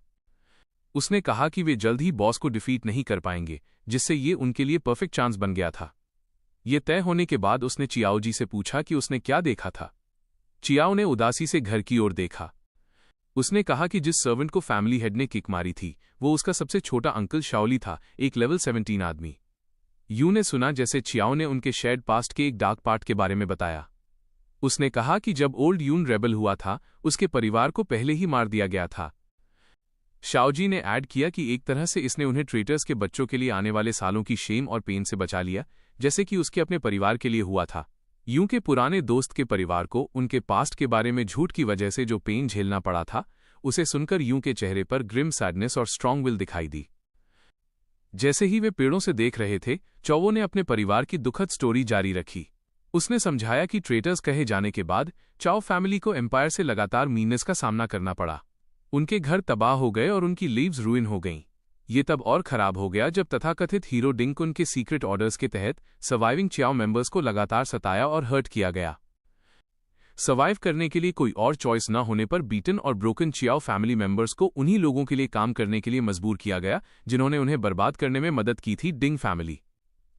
उसने कहा कि वे जल्द ही बॉस को डिफीट नहीं कर पाएंगे, जिससे ये उनके लिए परफेक्ट चांस बन गया था। ये तय होने के बाद उसने चियाओ जी से पूछा कि उसने क्या देखा था। चियाओ ने उदासी से घर की ओर देखा। उसने कहा कि जिस सर्वेंट को फैमिली हेड ने किक मारी थी वो उसका सबसे छोटा अंकल शाओली था, एक लेवल 17 आदमी। यू ने सुना जैसे चियाओ ने उनके शेड पास्ट के एक डार्क पार्ट के बारे में बताया। उसने कहा कि जब ओल्ड यून रेबल हुआ था, उसके परिवार को पहले ही मार दिया गया था। शाओजी ने ऐड किया कि एक तरह से इसने उन्हें ट्रेटर्स के बच्चों के लिए आने वाले सालों की शेम और पेन से बचा लिया, जैसे कि उसके अपने परिवार के लिए हुआ था। यूं के पुराने दोस्त के परिवार को उनके पास्ट के बारे में झूठ की वजह से जो पेन झेलना पड़ा था, उसे सुनकर यूं के चेहरे पर ग्रिम सैडनेस और स्ट्रांग विल दिखाई दी। जैसे ही वे पेड़ों से देख रहे थे, चौवो ने अपने परिवार की दुखद स्टोरी जारी रखी। उसने समझाया कि ट्रेटर्स कहे जाने के बाद चाओ फैमिली को एम्पायर से लगातार मीननेस का सामना करना पड़ा। उनके घर तबाह हो गए और उनकी लीव्स रूइन हो गईं। ये तब और खराब हो गया जब तथाकथित हीरो डिंग उनके सीक्रेट ऑर्डर्स के तहत सर्वाइविंग चियाओ मेंबर्स को लगातार सताया और हर्ट किया गया। सर्वाइव करने के लिए कोई और चॉइस न होने पर बीटन और ब्रोकन चियाओ फैमिली मेंबर्स को उन्हीं लोगों के लिए काम करने के लिए मजबूर किया गया जिन्होंने उन्हें बर्बाद करने में मदद की थी, डिंग फैमिली।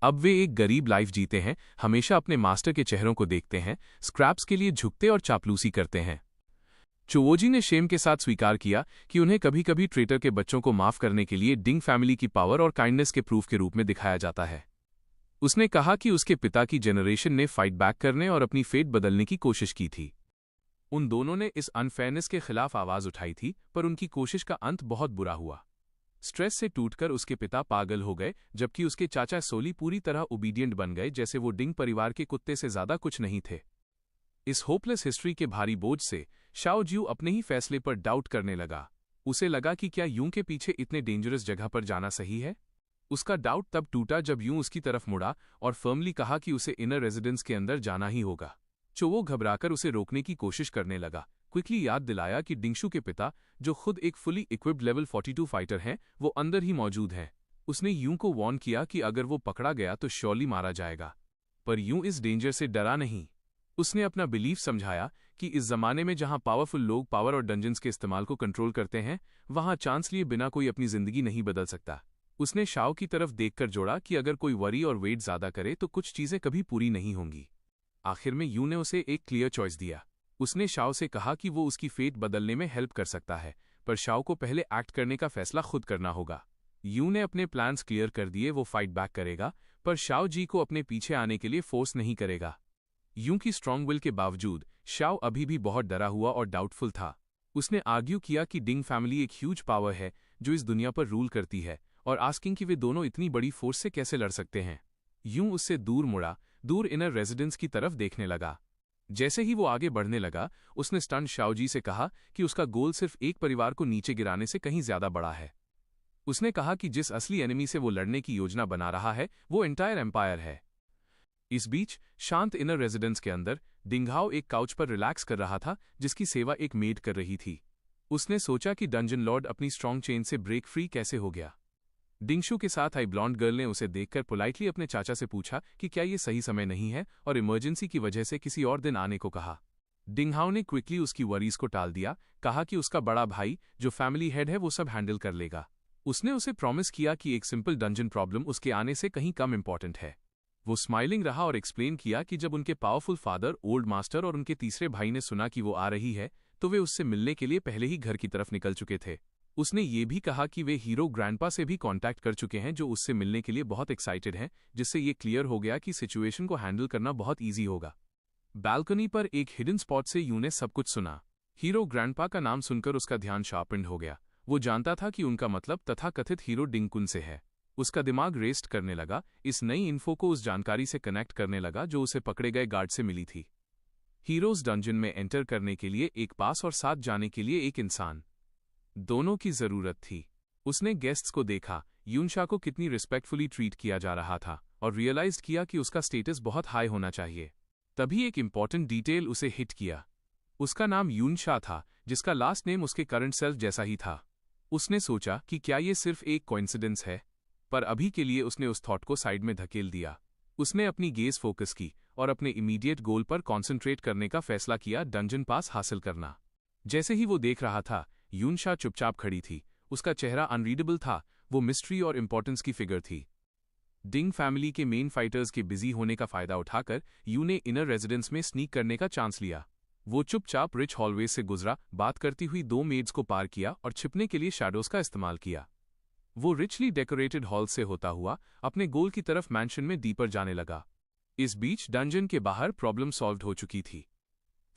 अब वे एक गरीब लाइफ जीते हैं, हमेशा अपने मास्टर के चेहरों को देखते हैं, स्क्रैप्स के लिए झुकते और चापलूसी करते हैं। चुओजी ने शेम के साथ स्वीकार किया कि उन्हें कभी कभी ट्रेटर के बच्चों को माफ करने के लिए डिंग फैमिली की पावर और काइंडनेस के प्रूफ के रूप में दिखाया जाता है। उसने कहा कि उसके पिता की जनरेशन ने फाइट बैक करने और अपनी फेट बदलने की कोशिश की थी। उन दोनों ने इस अनफेयरनेस के खिलाफ आवाज उठाई थी, पर उनकी कोशिश का अंत बहुत बुरा हुआ। स्ट्रेस से टूटकर उसके पिता पागल हो गए, जबकि उसके चाचा सोली पूरी तरह ओबीडियंट बन गए, जैसे वो डिंग परिवार के कुत्ते से ज्यादा कुछ नहीं थे। इस होपलेस हिस्ट्री के भारी बोझ से शाओ ज्यू अपने ही फैसले पर डाउट करने लगा। उसे लगा कि क्या यूं के पीछे इतने डेंजरस जगह पर जाना सही है। उसका डाउट तब टूटा जब यूं उसकी तरफ मुड़ा और फर्मली कहा कि उसे इनर रेजिडेंस के अंदर जाना ही होगा। चोवो घबराकर उसे रोकने की कोशिश करने लगा, क्विकली याद दिलाया कि डिंगशू के पिता, जो खुद एक फुली इक्विप्ड लेवल 42 फाइटर हैं, वो अंदर ही मौजूद हैं। उसने यूं को वार्न किया कि अगर वो पकड़ा गया तो श्योरली मारा जाएगा, पर यूं इस डेंजर से डरा नहीं। उसने अपना बिलीफ समझाया कि इस जमाने में जहां पावरफुल लोग पावर और डंजन्स के इस्तेमाल को कंट्रोल करते हैं, वहां चांस लिए बिना कोई अपनी जिंदगी नहीं बदल सकता। उसने शाओ की तरफ देखकर जोड़ा कि अगर कोई वरी और वेट ज्यादा करे तो कुछ चीजें कभी पूरी नहीं होंगी। आखिर में यू ने उसे एक क्लियर चॉइस दिया। उसने शाओ से कहा कि वो उसकी फेट बदलने में हेल्प कर सकता है, पर शाओ को पहले एक्ट करने का फैसला खुद करना होगा। यू ने अपने प्लान्स क्लियर कर दिए, वो फाइट बैक करेगा, पर शाओ जी को अपने पीछे आने के लिए फोर्स नहीं करेगा। यू की स्ट्रांग विल के बावजूद शाओ अभी भी बहुत डरा हुआ और डाउटफुल था। उसने आर्ग्यू किया कि डिंग फैमिली एक ह्यूज पावर है जो इस दुनिया पर रूल करती है, और आस्किंग कि वे दोनों इतनी बड़ी फोर्स से कैसे लड़ सकते हैं। यूं उससे दूर मुड़ा, दूर इनर रेजिडेंस की तरफ देखने लगा। जैसे ही वो आगे बढ़ने लगा, उसने स्टंट शाओ जी से कहा कि उसका गोल सिर्फ एक परिवार को नीचे गिराने से कहीं ज्यादा बड़ा है। उसने कहा कि जिस असली एनिमी से वो लड़ने की योजना बना रहा है वो एंटायर एम्पायर है। इस बीच शांत इनर रेजिडेंस के अंदर डिंगहाओ एक काउच पर रिलैक्स कर रहा था, जिसकी सेवा एक मेड कर रही थी। उसने सोचा कि डंजन लॉर्ड अपनी स्ट्रॉन्ग चेन से ब्रेक फ्री कैसे हो गया। डिंगशु के साथ आई ब्लॉन्ड गर्ल ने उसे देखकर पोलाइटली अपने चाचा से पूछा कि क्या ये सही समय नहीं है, और इमरजेंसी की वजह से किसी और दिन आने को कहा। डिंगहाओ ने क्विकली उसकी वरीज को टाल दिया, कहा कि उसका बड़ा भाई जो फैमिली हेड है वो सब हैंडल कर लेगा। उसने उसे प्रॉमिस किया कि एक सिंपल डंजन प्रॉब्लम उसके आने से कहीं कम इंपॉर्टेंट है। वो स्माइलिंग रहा और एक्सप्लेन किया कि जब उनके पावरफुल फादर, ओल्ड मास्टर और उनके तीसरे भाई ने सुना कि वो आ रही है तो वे उससे मिलने के लिए पहले ही घर की तरफ निकल चुके थे। उसने ये भी कहा कि वे हीरो ग्रैंडपा से भी कांटेक्ट कर चुके हैं, जो उससे मिलने के लिए बहुत एक्साइटेड हैं, जिससे ये क्लियर हो गया कि सिचुएशन को हैंडल करना बहुत ईजी होगा। बालकनी पर एक हिडन स्पॉट से यू ने सब कुछ सुना। हीरो ग्रैंडपा का नाम सुनकर उसका ध्यान शार्पेंड हो गया। वो जानता था कि उनका मतलब तथाकथित हीरो डिंगकुन से है। उसका दिमाग रेस्ट करने लगा, इस नई इन्फो को उस जानकारी से कनेक्ट करने लगा जो उसे पकड़े गए गार्ड से मिली थी। हीरोज डंजन में एंटर करने के लिए एक पास और साथ जाने के लिए एक इंसान, दोनों की जरूरत थी। उसने गेस्ट्स को देखा, यूनशा को कितनी रिस्पेक्टफुली ट्रीट किया जा रहा था, और रियलाइज किया कि उसका स्टेटस बहुत हाई होना चाहिए। तभी एक इंपॉर्टेंट डिटेल उसे हिट किया। उसका नाम यूनशा था, जिसका लास्ट नेम उसके करंट सेल्फ जैसा ही था। उसने सोचा कि क्या ये सिर्फ एक कोइंसिडेंस है, पर अभी के लिए उसने उस थॉट को साइड में धकेल दिया। उसने अपनी गेज फोकस की और अपने इमीडिएट गोल पर कॉन्सेंट्रेट करने का फैसला किया, डंजन पास हासिल करना। जैसे ही वो देख रहा था, यूनशा चुपचाप खड़ी थी। उसका चेहरा अनरीडेबल था, वो मिस्ट्री और इंपॉर्टेंस की फिगर थी। डिंग फैमिली के मेन फाइटर्स के बिजी होने का फायदा उठाकर यू ने इनर रेजिडेंस में स्नीक करने का चांस लिया। वो चुपचाप रिच हॉलवे से गुजरा, बात करती हुई 2 मेड्स को पार किया और छिपने के लिए शैडोज का इस्तेमाल किया। वो रिचली डेकोरेटेड हॉल से होता हुआ अपने गोल की तरफ मैंशन में डीपर जाने लगा। इस बीच डंजन के बाहर प्रॉब्लम सॉल्व हो चुकी थी।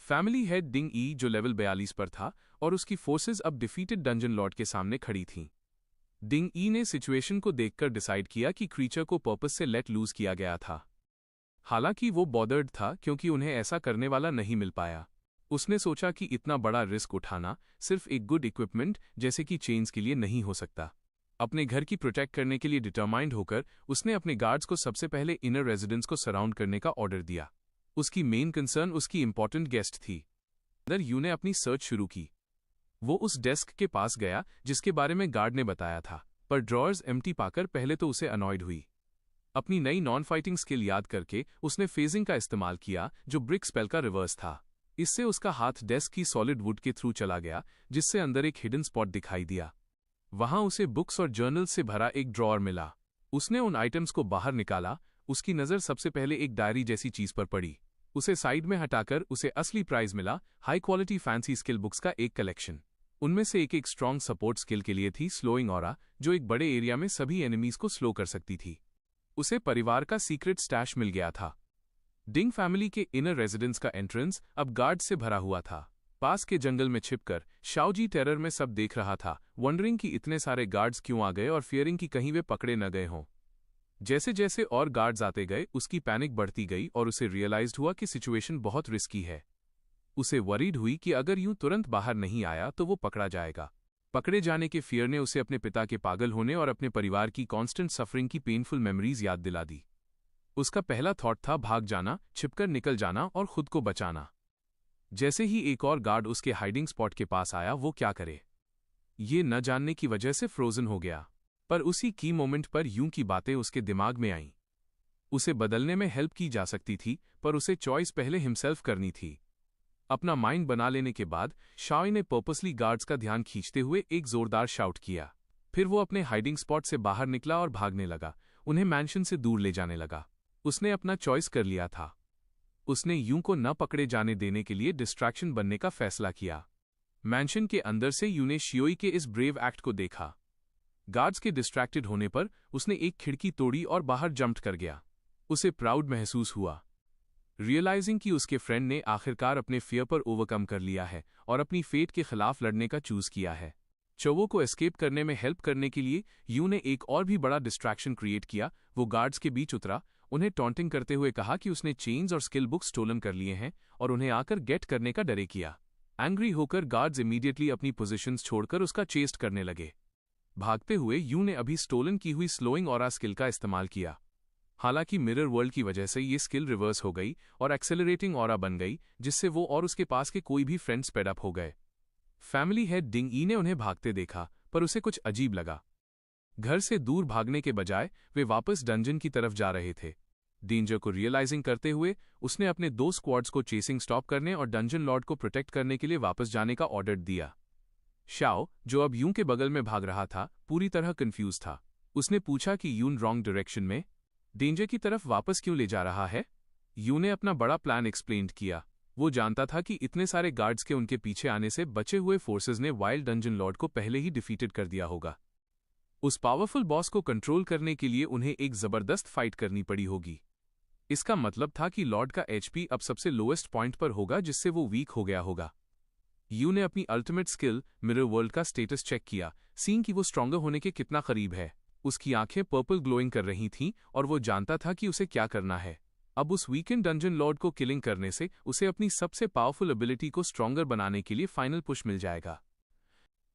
फैमिली हेड डिंग ई जो लेवल 42 पर था और उसकी फोर्सेस अब डिफीटेड डंजन लॉर्ड के सामने खड़ी थीं। डिंग ई ने सिचुएशन को देखकर डिसाइड किया कि क्रीचर को पर्पस से लेट लूज किया गया था। हालांकि वो बॉदर्ड था क्योंकि उन्हें ऐसा करने वाला नहीं मिल पाया। उसने सोचा कि इतना बड़ा रिस्क उठाना सिर्फ एक गुड इक्विपमेंट जैसे कि चेन्स के लिए नहीं हो सकता। अपने घर की प्रोटेक्ट करने के लिए डिटरमाइंड होकर उसने अपने गार्ड्स को सबसे पहले इनर रेजिडेंस को सराउंड करने का ऑर्डर दिया। उसकी मेन कंसर्न उसकी इंपॉर्टेंट गेस्ट थी। अंदर यू ने अपनी सर्च शुरू की। वो उस डेस्क के पास गया जिसके बारे में गार्ड ने बताया था, पर ड्रॉअर्स एम्प्टी पाकर पहले तो उसे अनॉयड हुई। अपनी नई नॉन फाइटिंग स्किल याद करके उसने फेजिंग का इस्तेमाल किया, जो ब्रिक स्पेल का रिवर्स था। इससे उसका हाथ डेस्क की सॉलिड वुड के थ्रू चला गया, जिससे अंदर एक हिडन स्पॉट दिखाई दिया। वहां उसे बुक्स और जर्नल्स से भरा एक ड्रॉअर मिला। उसने उन आइटम्स को बाहर निकाला। उसकी नज़र सबसे पहले एक डायरी जैसी चीज पर पड़ी। उसे साइड में हटाकर उसे असली प्राइज मिला, high quality fancy skill books का एक कलेक्शन। उनमें से एक स्ट्रॉन्ग सपोर्ट स्किल के लिए थी, स्लोइंग ऑरा, जो एक बड़े एरिया में सभी एनिमीज को स्लो कर सकती थी। उसे परिवार का सीक्रेट स्टैश मिल गया था। डिंग फैमिली के इनर रेजिडेंस का एंट्रेंस अब गार्ड से भरा हुआ था। पास के जंगल में छिपकर शाओजी टेरर में सब देख रहा था, वंडरिंग कि इतने सारे गार्ड्स क्यों आ गए और फियरिंग कि कहीं वे पकड़े न गए हों। जैसे जैसे और गार्ड्स आते गए, उसकी पैनिक बढ़ती गई और उसे रियलाइज्ड हुआ कि सिचुएशन बहुत रिस्की है। उसे वरीड हुई कि अगर यूं तुरंत बाहर नहीं आया तो वो पकड़ा जाएगा। पकड़े जाने के फियर ने उसे अपने पिता के पागल होने और अपने परिवार की कांस्टेंट सफरिंग की पेनफुल मेमोरीज याद दिला दी। उसका पहला थॉट था भाग जाना, छिपकर निकल जाना और खुद को बचाना। जैसे ही एक और गार्ड उसके हाइडिंग स्पॉट के पास आया, वो क्या करे ये न जानने की वजह से फ्रोजन हो गया। पर उसी की मोमेंट पर यूं की बातें उसके दिमाग में आईं। उसे बदलने में हेल्प की जा सकती थी, पर उसे चॉइस पहले हिमसेल्फ करनी थी। अपना माइंड बना लेने के बाद शाओ ने पर्पसली गार्ड्स का ध्यान खींचते हुए एक जोरदार शाउट किया। फिर वो अपने हाइडिंग स्पॉट से बाहर निकला और भागने लगा, उन्हें मैंशन से दूर ले जाने लगा। उसने अपना चॉइस कर लिया था। उसने यूं को न पकड़े जाने देने के लिए डिस्ट्रैक्शन बनने का फैसला किया। मैंशन के अंदर से यूं ने शियोई के इस ब्रेव एक्ट को देखा। गार्ड्स के डिस्ट्रैक्टेड होने पर उसने एक खिड़की तोड़ी और बाहर जंप कर गया। उसे प्राउड महसूस हुआ, रियलाइजिंग कि उसके फ्रेंड ने आखिरकार अपने फियर पर ओवरकम कर लिया है और अपनी फेट के खिलाफ लड़ने का चूज किया है। चोवो को एस्केप करने में हेल्प करने के लिए यू ने एक और भी बड़ा डिस्ट्रैक्शन क्रिएट किया। वो गार्ड्स के बीच उतरा, उन्हें टॉन्टिंग करते हुए कहा कि उसने चेन्स और स्किल बुक्स स्टोलन कर लिए हैं और उन्हें आकर गेट करने का डरे किया। एंग्री होकर गार्ड्स इमीडिएटली अपनी पोजीशंस छोड़कर उसका चेस्ट करने लगे। भागते हुए यू ने अभी स्टोलन की हुई स्लोइंग ऑरा स्किल का इस्तेमाल किया। हालांकि मिरर वर्ल्ड की वजह से ये स्किल रिवर्स हो गई और एक्सेलरेटिंग ऑरा बन गई, जिससे वो और उसके पास के कोई भी फ्रेंड्स पेड अप हो गए। फैमिली हेड डिंग ई ने उन्हें भागते देखा, पर उसे कुछ अजीब लगा। घर से दूर भागने के बजाय वे वापस डंजन की तरफ जा रहे थे। डेंजर को रियलाइजिंग करते हुए उसने अपने 2 स्क्वाड्स को चेसिंग स्टॉप करने और डंजन लॉर्ड को प्रोटेक्ट करने के लिए वापस जाने का ऑर्डर दिया। शाओ, जो अब यूं के बगल में भाग रहा था, पूरी तरह कंफ्यूज था। उसने पूछा कि यून रॉन्ग डायरेक्शन में डेंजर की तरफ वापस क्यों ले जा रहा है। यू ने अपना बड़ा प्लान एक्सप्लेन किया। वो जानता था कि इतने सारे गार्ड्स के उनके पीछे आने से बचे हुए फोर्सेस ने वाइल्ड डंजन लॉर्ड को पहले ही डिफीटेड कर दिया होगा। उस पावरफुल बॉस को कंट्रोल करने के लिए उन्हें एक जबरदस्त फाइट करनी पड़ी होगी। इसका मतलब था कि लॉर्ड का एचपी अब सबसे लोएस्ट पॉइंट पर होगा, जिससे वो वीक हो गया होगा। यू ने अपनी अल्टीमेट स्किल मिरर वर्ल्ड का स्टेटस चेक किया, सीन कि वो स्ट्रॉन्गर होने के कितना करीब है। उसकी आंखें पर्पल ग्लोइंग कर रही थीं और वो जानता था कि उसे क्या करना है। अब उस वीकेंड डंजन लॉर्ड को किलिंग करने से उसे अपनी सबसे पावरफुल एबिलिटी को स्ट्रॉन्गर बनाने के लिए फाइनल पुश मिल जाएगा।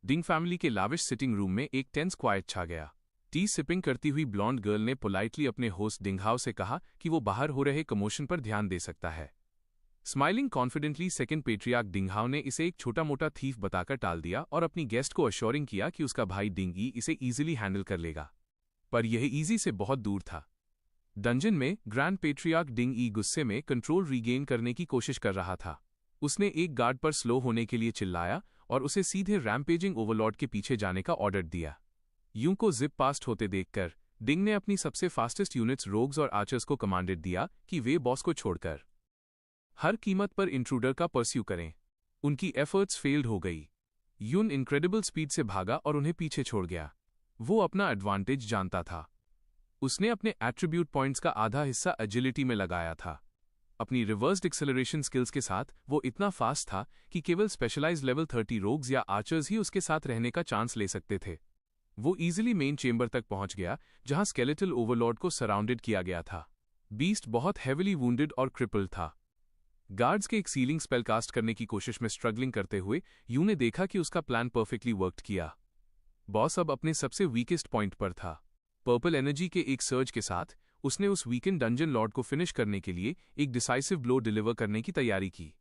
डिंग फैमिली के लाविश सिटिंग रूम में एक टेंस क्वाइट छा गया। टी सिपिंग करती हुई ब्लॉन्ड गर्ल ने पोलाइटली अपने होस्ट डिंगहाओ से कहा कि वो बाहर हो रहे कमोशन पर ध्यान दे सकता है। स्माइलिंग कॉन्फिडेंटली सेकंड पेट्रियार्क डिंगहाओ ने इसे एक छोटा मोटा थीफ बताकर टाल दिया और अपनी गेस्ट को अश्योरिंग किया कि उसका भाई डिंग ई इसे इजीली हैंडल कर लेगा। पर यह इजी से बहुत दूर था। डंजन में ग्रैंड पेट्रियार्क डिंग ई गुस्से में कंट्रोल रीगेन करने की कोशिश कर रहा था। उसने एक गार्ड पर स्लो होने के लिए चिल्लाया और उसे सीधे रैम्पेजिंग ओवरलॉर्ड के पीछे जाने का ऑर्डर दिया। यूं को जिप पास्ट होते देखकर डिंग ने अपनी सबसे फास्टेस्ट यूनिट्स रोग्स और आर्चर्स को कमांडेड दिया कि वे बॉस को छोड़कर हर कीमत पर इंट्रूडर का परस्यू करें। उनकी एफर्ट्स फेल्ड हो गई। यून इनक्रेडिबल स्पीड से भागा और उन्हें पीछे छोड़ गया। वो अपना एडवांटेज जानता था। उसने अपने एट्रीब्यूट पॉइंट्स का आधा हिस्सा एजिलिटी में लगाया था। अपनी रिवर्स्ड एक्सेलरेशन स्किल्स के साथ वो इतना फास्ट था कि केवल स्पेशलाइज्ड लेवल 30 रोग्स या आर्चर्स ही उसके साथ रहने का चांस ले सकते थे। वो इजीली मेन चेंबर तक पहुंच गया, जहां स्केलेटल ओवरलॉर्ड को सराउंडेड किया गया था। बीस्ट बहुत हेविली वुंडेड और क्रिपल्ड था। गार्ड्स के एक सीलिंग स्पेल कास्ट करने की कोशिश में स्ट्रगलिंग करते हुए यू ने देखा कि उसका प्लान परफेक्टली वर्कड किया। बॉस अब अपने सबसे वीकेस्ट पॉइंट पर था। पर्पल एनर्जी के एक सर्ज के साथ उसने उस वीकेंड डंजन लॉर्ड को फिनिश करने के लिए एक डिसाइसिव ब्लो डिलीवर करने की तैयारी की।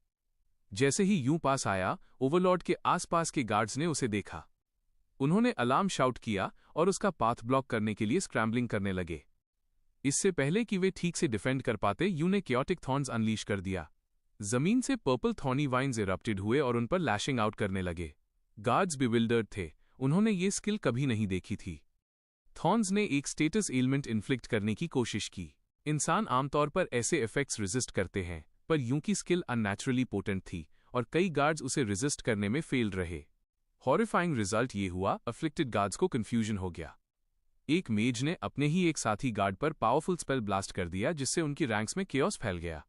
जैसे ही यूं पास आया, ओवरलॉर्ड के आसपास के गार्ड्स ने उसे देखा। उन्होंने अलार्म शाउट किया और उसका पाथ ब्लॉक करने के लिए स्क्रैम्बलिंग करने लगे। इससे पहले कि वे ठीक से डिफेंड कर पाते, यू ने क्योटिक थॉर्न्स अनलीश कर दिया। जमीन से पर्पल थॉर्नी वाइन्स इरप्टेड हुए और उन पर लैशिंग आउट करने लगे। गार्ड्स बिविल्डर्ड थे, उन्होंने ये स्किल कभी नहीं देखी थी। थॉर्न्स ने एक स्टेटस एलिमेंट इन्फ्लिक्ट करने की कोशिश की। इंसान आमतौर पर ऐसे इफेक्ट्स रेजिस्ट करते हैं, पर यूं की स्किल अननेचुरली पोटेंट थी और कई गार्ड्स उसे रेजिस्ट करने में फेल रहे। हॉरिफाइंग रिजल्ट ये हुआ, अफ्लिक्टेड गार्ड्स को कंफ्यूजन हो गया। एक मेज ने अपने ही एक साथी गार्ड पर पावरफुल स्पेल ब्लास्ट कर दिया, जिससे उनकी रैंक्स में केओस फैल गया।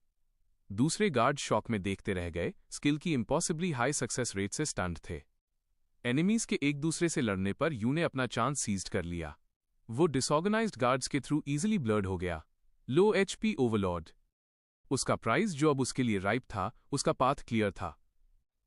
दूसरे गार्ड शॉक में देखते रह गए, स्किल की इम्पॉसिबली हाई सक्सेस रेट से स्टंट थे। एनिमीज के एक दूसरे से लड़ने पर यू ने अपना चांस सीज्ड कर लिया। वो डिसऑर्गेनाइज्ड गार्ड्स के थ्रू इजीली ब्लर्ड हो गया। लो एचपी ओवरलॉर्ड। उसका प्राइज जो अब उसके लिए राइप था, उसका पाथ क्लियर था।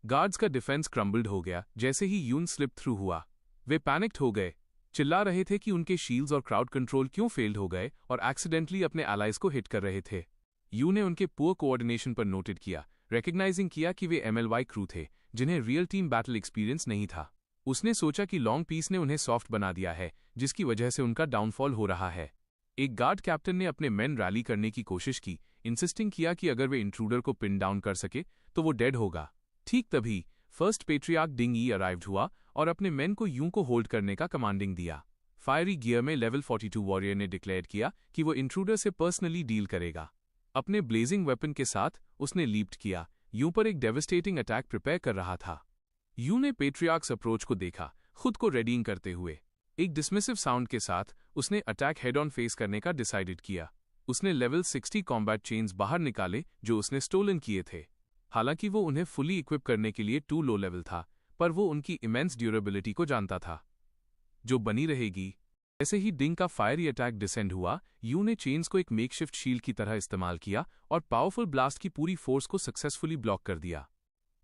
गार्ड्स का डिफेंस क्रम्बल्ड हो गया जैसे ही यून स्लिप थ्रू हुआ। वे पैनिक्ड हो गए, चिल्ला रहे थे कि उनके शील्ड्स और क्राउड कंट्रोल क्यों फेल्ड हो गए और एक्सीडेंटली अपने एलाइज को हिट कर रहे थे। यू ने उनके पुअर कोऑर्डिनेशन पर नोटेड किया, रिकग्नाइजिंग किया कि वे MLY क्रू थे, जिन्हें रियल टीम बैटल एक्सपीरियंस नहीं था। उसने सोचा कि लॉन्ग पीस ने उन्हें सॉफ्ट बना दिया है, जिसकी वजह से उनका डाउनफॉल हो रहा है। एक गार्ड कैप्टन ने अपने मेन रैली करने की कोशिश की, इंसिस्टिंग किया कि अगर वे इंट्रूडर को पिन डाउन कर सके तो वो डेड होगा। ठीक तभी फर्स्ट पेट्रियार्क डिंग ई अराइव्ड हुआ और अपने मेन को यूं को होल्ड करने का कमांडिंग दिया। फायरी गियर में लेवल 42 वॉरियर ने डिक्लेयर किया कि वो इंट्रूडर से पर्सनली डील करेगा। अपने ब्लेजिंग वेपन के साथ उसने लीप्ड किया, यूं पर एक डेविस्टेटिंग अटैक प्रिपेयर कर रहा था। यूं ने पेट्रियार्क्स अप्रोच को देखा, खुद को रेडीइंग करते हुए। एक डिसमिसिव साउंड के साथ उसने अटैक हेड ऑन फेस करने का डिसाइडेड किया। उसने लेवल 60 कॉम्बैट चेन्स बाहर निकाले जो उसने स्टोलन किए थे। हालांकि वो उन्हें फुली इक्विप करने के लिए टू लो लेवल था, पर वो उनकी इमेंस ड्यूरेबिलिटी को जानता था, जो बनी रहेगी। जैसे ही डिंग का फायरी अटैक डिसेंड हुआ, यू ने चेन्स को एक मेकशिफ्ट शील्ड की तरह इस्तेमाल किया और पावरफुल ब्लास्ट की पूरी फोर्स को सक्सेसफुली ब्लॉक कर दिया।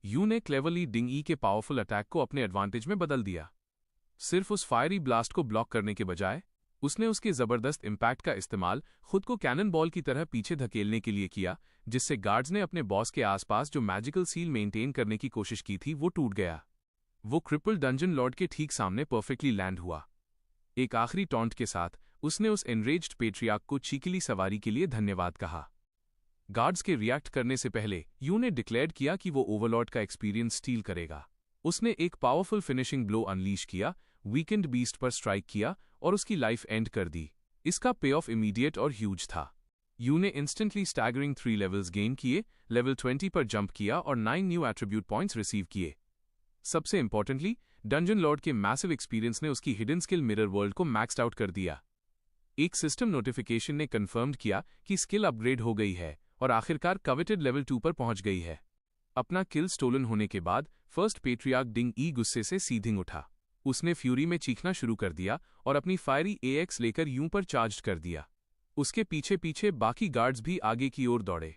यू ने क्लेवरली डिंग ई के पावरफुल अटैक को अपने एडवांटेज में बदल दिया। सिर्फ उस फायरी ब्लास्ट को ब्लॉक करने के बजाय उसने उसके जबरदस्त इम्पैक्ट का इस्तेमाल खुद को कैनन बॉल की तरह पीछे धकेलने के लिए किया, जिससे गार्ड्स ने अपने बॉस के आसपास जो मैजिकल सील मेंटेन करने की कोशिश की थी वो टूट गया। वो क्रिपल डंजन लॉर्ड के ठीक सामने परफेक्टली लैंड हुआ। एक आखिरी टॉन्ट के साथ उसने उस एनरेज्ड पेट्रियार्क को चीकली सवारी के लिए धन्यवाद कहा। गार्ड्स के रिएक्ट करने से पहले यू ने डिक्लेयर किया कि वो ओवरलॉर्ड का एक्सपीरियंस स्टील करेगा। उसने एक पावरफुल फिनिशिंग ब्लो अनलीश किया, वीकेंड बीस्ट पर स्ट्राइक किया और उसकी लाइफ एंड कर दी। इसका पे ऑफ इमीडिएट और ह्यूज था। यू ने इंस्टेंटली स्टैगरिंग 3 लेवल्स गेन किए, लेवल 20 पर जंप किया और 9 न्यू एट्रीब्यूट पॉइंट्स रिसीव किए। सबसे इंपॉर्टेंटली, डंजन लॉर्ड के मैसिव एक्सपीरियंस ने उसकी हिडन स्किल मिरर वर्ल्ड को मैक्स्ड आउट कर दिया। एक सिस्टम नोटिफिकेशन ने कंफर्म्ड किया कि स्किल अपग्रेड हो गई है और आखिरकार कवेटेड लेवल 2 पर पहुंच गई है। अपना किल स्टोलन होने के बाद फर्स्ट पेट्रियार्क डिंग ई गुस्से से सीधिंग उठा। उसने फ्यूरी में चीखना शुरू कर दिया और अपनी फायरी एएक्स लेकर यूं पर चार्ज कर दिया। उसके पीछे पीछे बाकी गार्ड्स भी आगे की ओर दौड़े।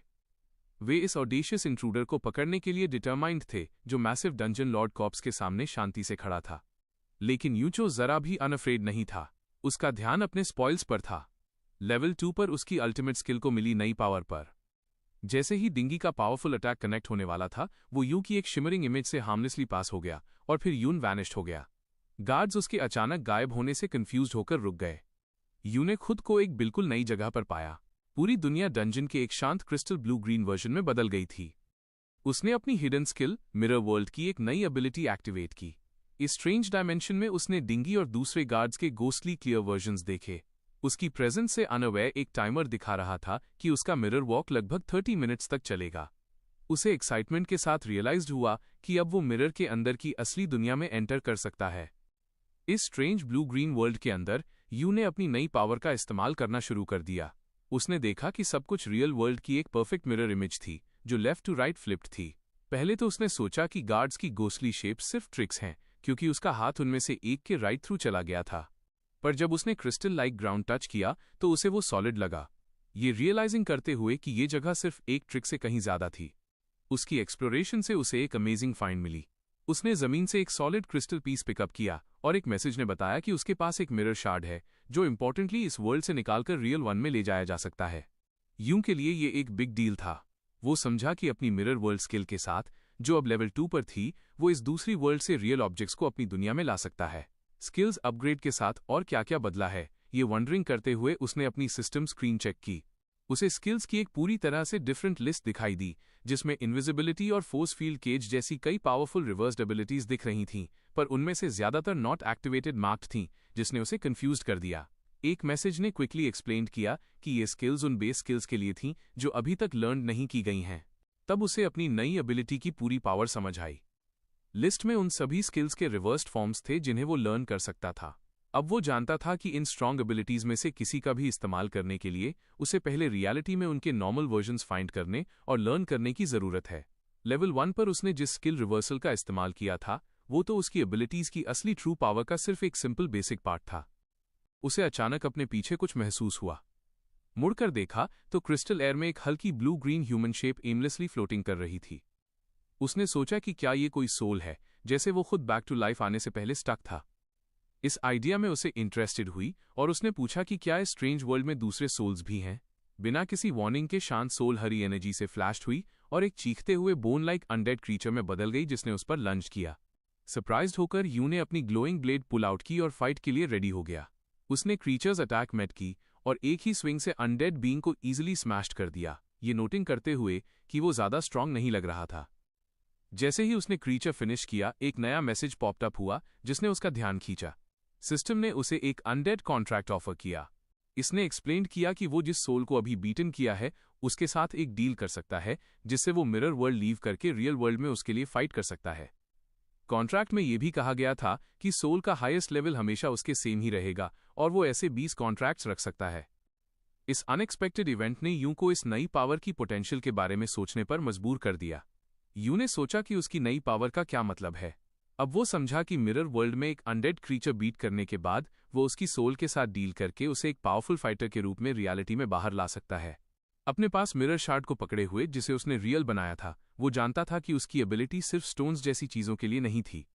वे इस ऑडेशियस इंट्रूडर को पकड़ने के लिए डिटरमाइंड थे, जो मैसिव डंजन लॉर्ड कॉर्प्स के सामने शांति से खड़ा था। लेकिन यूचो जरा भी अनअफ्रेड नहीं था। उसका ध्यान अपने स्पॉइल्स पर था। लेवल 2 पर उसकी अल्टीमेट स्किल को मिली नई पावर पर। जैसे ही डिंगी का पावरफुल अटैक कनेक्ट होने वाला था, वो यूं की एक शिमरिंग इमेज से हार्मलेसली पास हो गया और फिर यून वैनिश्ड हो गया। गार्ड्स उसके अचानक गायब होने से कंफ्यूज्ड होकर रुक गए। यू ने खुद को एक बिल्कुल नई जगह पर पाया। पूरी दुनिया डंजन के एक शांत क्रिस्टल ब्लू ग्रीन वर्जन में बदल गई थी। उसने अपनी हिडन स्किल मिरर वर्ल्ड की एक नई एबिलिटी एक्टिवेट की। इस स्ट्रेंज डायमेंशन में उसने डिंगी और दूसरे गार्ड्स के गोस्टली क्लियर वर्जन्स देखे। उसकी प्रेजेंस से अनअवेयर एक टाइमर दिखा रहा था कि उसका मिरर वॉक लगभग 30 मिनट्स तक चलेगा। उसे एक्साइटमेंट के साथ रियलाइज्ड हुआ कि अब वो मिरर के अंदर की असली दुनिया में एंटर कर सकता है। इस स्ट्रेंज ब्लू ग्रीन वर्ल्ड के अंदर यू ने अपनी नई पावर का इस्तेमाल करना शुरू कर दिया। उसने देखा कि सब कुछ रियल वर्ल्ड की एक परफेक्ट मिरर इमेज थी, जो लेफ्ट टू राइट फ्लिप्ड थी। पहले तो उसने सोचा कि गार्ड्स की गोस्टली शेप्स सिर्फ ट्रिक्स हैं, क्योंकि उसका हाथ उनमें से एक के राइट थ्रू चला गया था। पर जब उसने क्रिस्टल लाइक ग्राउंड टच किया तो उसे वो सॉलिड लगा, ये रियलाइजिंग करते हुए कि ये जगह सिर्फ एक ट्रिक से कहीं ज्यादा थी। उसकी एक्सप्लोरेशन से उसे एक अमेजिंग फाइंड मिली। उसने जमीन से एक सॉलिड क्रिस्टल पीस पिकअप किया और एक मैसेज ने बताया कि उसके पास एक मिरर शार्ड है, जो इंपॉर्टेंटली इस वर्ल्ड से निकालकर रियल वन में ले जाया जा सकता है। यूं के लिए ये एक बिग डील था। वो समझा कि अपनी मिरर वर्ल्ड स्किल के साथ, जो अब लेवल 2 पर थी, वो इस दूसरी वर्ल्ड से रियल ऑब्जेक्ट्स को अपनी दुनिया में ला सकता है। स्किल्स अपग्रेड के साथ और क्या क्या बदला है, ये वंडरिंग करते हुए उसने अपनी सिस्टम स्क्रीन चेक की। उसे स्किल्स की एक पूरी तरह से डिफरेंट लिस्ट दिखाई दी, जिसमें इनविजिबिलिटी और फोर्स फील्ड केज जैसी कई पावरफुल रिवर्स्ड एबिलिटीज दिख रही थीं, पर उनमें से ज्यादातर नॉट एक्टिवेटेड मार्क्ड थीं, जिसने उसे कंफ्यूज कर दिया। एक मैसेज ने क्विकली एक्सप्लेन किया कि ये स्किल्स उन बेस स्किल्स के लिए थीं जो अभी तक लर्न नहीं की गई हैं। तब उसे अपनी नई एबिलिटी की पूरी पावर समझ आई। लिस्ट में उन सभी स्किल्स के रिवर्स्ड फॉर्म्स थे जिन्हें वो लर्न कर सकता था। अब वो जानता था कि इन स्ट्रॉन्ग एबिलिटीज में से किसी का भी इस्तेमाल करने के लिए उसे पहले रियलिटी में उनके नॉर्मल वर्जन्स फाइंड करने और लर्न करने की जरूरत है। लेवल 1 पर उसने जिस स्किल रिवर्सल का इस्तेमाल किया था, वो तो उसकी एबिलिटीज की असली ट्रू पावर का सिर्फ एक सिंपल बेसिक पार्ट था। उसे अचानक अपने पीछे कुछ महसूस हुआ। मुड़कर देखा तो क्रिस्टल एयर में एक हल्की blue green human shape aimlessly floating कर रही थी। उसने सोचा कि क्या ये कोई सोल है, जैसे वो खुद बैक टू लाइफ आने से पहले स्टक था। इस आइडिया में उसे इंटरेस्टेड हुई और उसने पूछा कि क्या इस स्ट्रेंज वर्ल्ड में दूसरे सोल्स भी हैं। बिना किसी वार्निंग के शांत सोल हरी एनर्जी से फ्लैश्ड हुई और एक चीखते हुए बोन लाइक अनडेड क्रीचर में बदल गई, जिसने उस पर लंज किया। सरप्राइज्ड होकर यू ने अपनी ग्लोइंग ब्लेड पुल आउट की और फाइट के लिए रेडी हो गया। उसने क्रीचर्स अटैक मेट की और एक ही स्विंग से अनडेड बीइंग को ईजिली स्मैश्ड कर दिया, ये नोटिंग करते हुए कि वो ज्यादा स्ट्रांग नहीं लग रहा था। जैसे ही उसने क्रीचर फिनिश किया, एक नया मैसेज पॉपअप अप हुआ जिसने उसका ध्यान खींचा। सिस्टम ने उसे एक अनडेड कॉन्ट्रैक्ट ऑफर किया। इसने एक्सप्लेन किया कि वो जिस सोल को अभी बीटन किया है उसके साथ एक डील कर सकता है जिससे वो मिरर वर्ल्ड लीव करके रियल वर्ल्ड में उसके लिए फाइट कर सकता है। कॉन्ट्रैक्ट में यह भी कहा गया था कि सोल का हाईएस्ट लेवल हमेशा उसके सेम ही रहेगा और वो ऐसे 20 कॉन्ट्रैक्ट्स रख सकता है। इस अनएक्सपेक्टेड इवेंट ने यूं को इस नई पावर की पोटेंशियल के बारे में सोचने पर मजबूर कर दिया। यूं ने सोचा कि उसकी नई पावर का क्या मतलब है। अब वो समझा कि मिरर वर्ल्ड में एक अनडेड क्रीचर बीट करने के बाद वो उसकी सोल के साथ डील करके उसे एक पावरफुल फाइटर के रूप में रियलिटी में बाहर ला सकता है। अपने पास मिरर शार्ड को पकड़े हुए जिसे उसने रियल बनाया था, वो जानता था कि उसकी एबिलिटी सिर्फ स्टोन्स जैसी चीजों के लिए नहीं थी।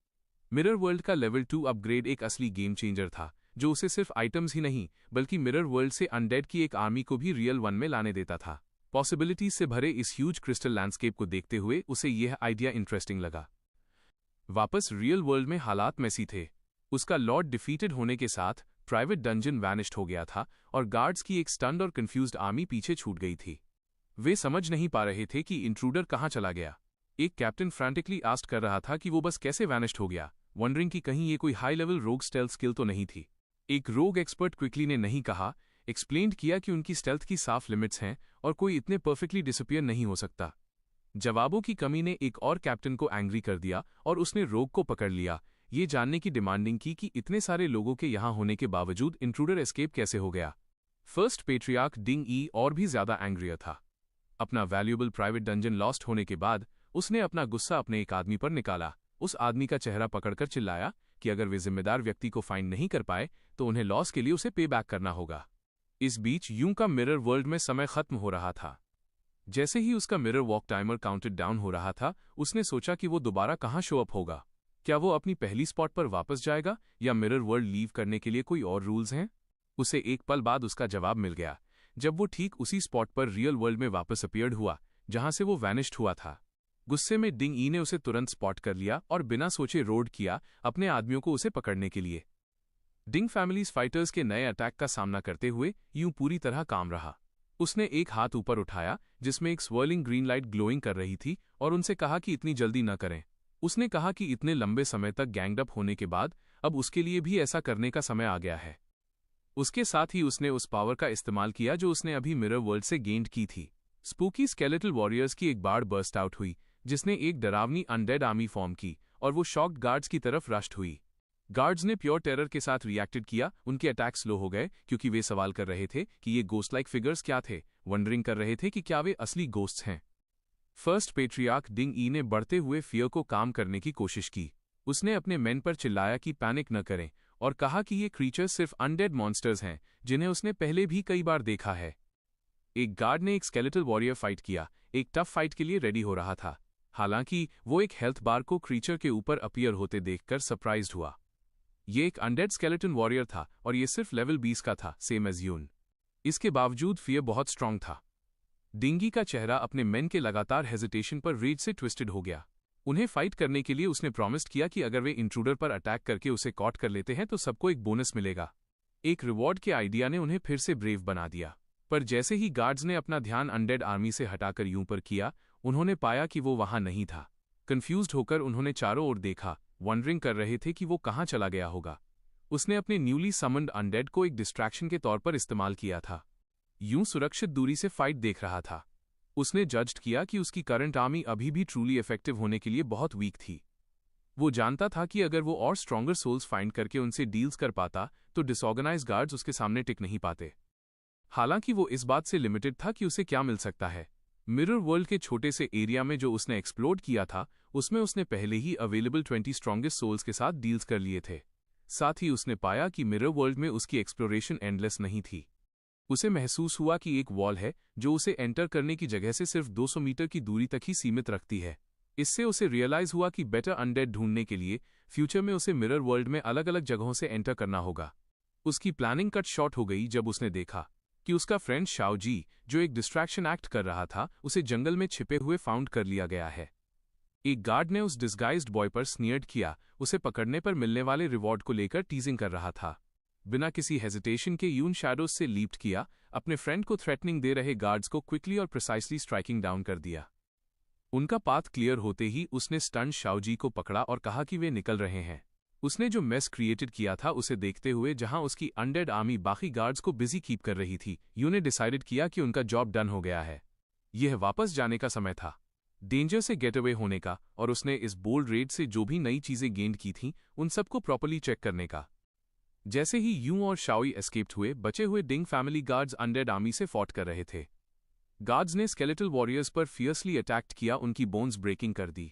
मिरर वर्ल्ड का लेवल 2 अपग्रेड एक असली गेम चेंजर था जो उसे सिर्फ आइटम्स ही नहीं बल्कि मिरर वर्ल्ड से अनडेड की एक आर्मी को भी रियल वन में लाने देता था। पॉसिबिलिटीज से भरे इस ह्यूज क्रिस्टल लैंडस्केप को देखते हुए उसे यह आइडिया इंटरेस्टिंग लगा। वापस रियल वर्ल्ड में हालात मैसी थे। उसका लॉर्ड डिफीटेड होने के साथ प्राइवेट डंजन वैनिश्ड हो गया था और गार्ड्स की एक स्टन्ड और कंफ्यूज्ड आर्मी पीछे छूट गई थी। वे समझ नहीं पा रहे थे कि इंट्रूडर कहां चला गया। एक कैप्टन फ्रैंटिकली आस्ट कर रहा था कि वो बस कैसे वैनिश्ड हो गया, वंडरिंग कि कहीं ये कोई हाई लेवल रोग स्टेल्थ स्किल तो नहीं थी। एक रोग एक्सपर्ट क्विकली ने नहीं कहा, एक्सप्लेन किया कि उनकी स्टेल्थ की साफ लिमिट्स हैं और कोई इतने परफेक्टली डिसअपियर नहीं हो सकता। जवाबों की कमी ने एक और कैप्टन को एंग्री कर दिया और उसने रोग को पकड़ लिया, ये जानने की डिमांडिंग की कि इतने सारे लोगों के यहां होने के बावजूद इंट्रूडर एस्केप कैसे हो गया। फर्स्ट पेट्रियार्क डिंग ई और भी ज्यादा एंग्रियर था। अपना वैल्यूएबल प्राइवेट डंजन लॉस्ट होने के बाद उसने अपना गुस्सा अपने एक आदमी पर निकाला। उस आदमी का चेहरा पकड़कर चिल्लाया कि अगर वे जिम्मेदार व्यक्ति को फाइंड नहीं कर पाए तो उन्हें लॉस के लिए उसे पे बैक करना होगा। इस बीच यूं का मिरर वर्ल्ड में समय खत्म हो रहा था। जैसे ही उसका mirror walk timer counted down हो रहा था, उसने सोचा कि वो दोबारा कहां शो अप होगा। क्या वो अपनी पहली स्पॉट पर वापस जाएगा या मिरर वर्ल्ड लीव करने के लिए कोई और रूल्स हैं? उसे एक पल बाद उसका जवाब मिल गया जब वो ठीक उसी स्पॉट पर रियल वर्ल्ड में वापस अपीयर्ड हुआ जहां से वो वैनिश्ड हुआ था। गुस्से में डिंग ई ने उसे तुरंत स्पॉट कर लिया और बिना सोचे रोड किया अपने आदमियों को उसे पकड़ने के लिए। डिंग फैमिलीज फाइटर्स के नए अटैक का सामना करते हुए यूं पूरी तरह काम रहा। उसने एक हाथ ऊपर उठाया जिसमें एक स्वर्लिंग ग्रीन लाइट ग्लोइंग कर रही थी और उनसे कहा कि इतनी जल्दी न करें। उसने कहा कि इतने लंबे समय तक गैंग्ड अप होने के बाद अब उसके लिए भी ऐसा करने का समय आ गया है। उसके साथ ही उसने उस पावर का इस्तेमाल किया जो उसने अभी मिरर वर्ल्ड से गेंड की थी। स्पूकी स्केलेटल वॉरियर्स की एक बाढ़ बर्स्ट आउट हुई जिसने एक डरावनी अनडेड आर्मी फॉर्म की और वो शॉक्ड गार्ड्स की तरफ रश्ड हुई। गार्ड्स ने प्योर टेरर के साथ रिएक्टेड किया। उनके अटैक स्लो हो गए क्योंकि वे सवाल कर रहे थे कि ये गोस्ट लाइक फिगर्स क्या थे, वंडरिंग कर रहे थे कि क्या वे असली गोस्ट्स हैं। फर्स्ट पेट्रियार्क डिंग ई ने बढ़ते हुए फियर को काम करने की कोशिश की। उसने अपने मेन पर चिल्लाया कि पैनिक न करें और कहा कि ये क्रीचर्स सिर्फ अनडेड मॉन्स्टर्स हैं जिन्हें उसने पहले भी कई बार देखा है। एक गार्ड ने एक स्केलेटल वॉरियर फाइट किया, एक टफ फाइट के लिए रेडी हो रहा था। हालांकि वो एक हेल्थ बार को क्रीचर के ऊपर अपीयर होते देखकर सरप्राइज्ड हुआ। ये एक अनडेड स्केलेटन वॉरियर था और ये सिर्फ लेवल 20 का था, सेम एज यून। इसके बावजूद फियर बहुत स्ट्रांग था। डिंगी का चेहरा अपने मेन के लगातार हेजिटेशन पर रेज से ट्विस्टेड हो गया। उन्हें फाइट करने के लिए उसने प्रॉमिस किया कि अगर वे इंट्रूडर पर अटैक करके उसे कॉट कर लेते हैं तो सबको एक बोनस मिलेगा। एक रिवॉर्ड के आइडिया ने उन्हें फिर से ब्रेव बना दिया। पर जैसे ही गार्ड्स ने अपना ध्यान अनडेड आर्मी से हटाकर यूं पर किया, उन्होंने पाया कि वो वहां नहीं था। कंफ्यूज्ड होकर उन्होंने चारों ओर देखा, वंडरिंग कर रहे थे कि वो कहां चला गया होगा। उसने अपने न्यूली समन्ड अनडेड को एक डिस्ट्रैक्शन के तौर पर इस्तेमाल किया था। यूं सुरक्षित दूरी से फाइट देख रहा था। उसने जज्ड किया कि उसकी करंट आर्मी अभी भी ट्रूली इफेक्टिव होने के लिए बहुत वीक थी। वो जानता था कि अगर वो और स्ट्रॉन्गर सोल्स फाइंड करके उनसे डील्स कर पाता तो डिसऑर्गेनाइज गार्ड्स उसके सामने टिक नहीं पाते। हालांकि वो इस बात से लिमिटेड था कि उसे क्या मिल सकता है। मिरर वर्ल्ड के छोटे से एरिया में जो उसने एक्सप्लोर किया था उसमें उसने पहले ही अवेलेबल 20 स्ट्रॉन्गेस्ट सोल्स के साथ डील्स कर लिए थे। साथ ही उसने पाया कि मिरर वर्ल्ड में उसकी एक्सप्लोरेशन एंडलेस नहीं थी। उसे महसूस हुआ कि एक वॉल है जो उसे एंटर करने की जगह से सिर्फ 200 मीटर की दूरी तक ही सीमित रखती है। इससे उसे रियलाइज हुआ कि बेटर अनडेड ढूंढने के लिए फ्यूचर में उसे मिरर वर्ल्ड में अलग अलग जगहों से एंटर करना होगा। उसकी प्लानिंग कट शॉर्ट हो गई जब उसने देखा कि उसका फ्रेंड शाओ जी, जो एक डिस्ट्रैक्शन एक्ट कर रहा था, उसे जंगल में छिपे हुए फाउंड कर लिया गया है। एक गार्ड ने उस डिस्गाइज्ड बॉय पर स्नियर्ड किया, उसे पकड़ने पर मिलने वाले रिवॉर्ड को लेकर टीजिंग कर रहा था। बिना किसी हेजिटेशन के यून शैडोज से लीप्ट किया, अपने फ्रेंड को थ्रेटनिंग दे रहे गार्ड्स को क्विकली और प्रिसाइसली स्ट्राइकिंग डाउन कर दिया। उनका पाथ क्लियर होते ही उसने स्टंट शाओजी को पकड़ा और कहा कि वे निकल रहे हैं। उसने जो मेस क्रिएटेड किया था उसे देखते हुए, जहां उसकी अनडेड आर्मी बाकी गार्ड्स को बिजी कीप कर रही थी, यू ने डिसाइडेड किया कि उनका जॉब डन हो गया है। यह वापस जाने का समय था, डेंजर से गेट अवे होने का, और उसने इस बोल्ड रेड से जो भी नई चीजें गेंद की थीं उन सबको प्रॉपर्ली चेक करने का। जैसे ही यूं और शाओई एस्केप्ड हुए, बचे हुए डिंग फैमिली गार्ड्स अनडेड आर्मी से फॉट कर रहे थे। गार्ड्स ने स्केलेटल वॉरियर्स पर फियर्सली अटैक किया, उनकी बोन्स ब्रेकिंग कर दी।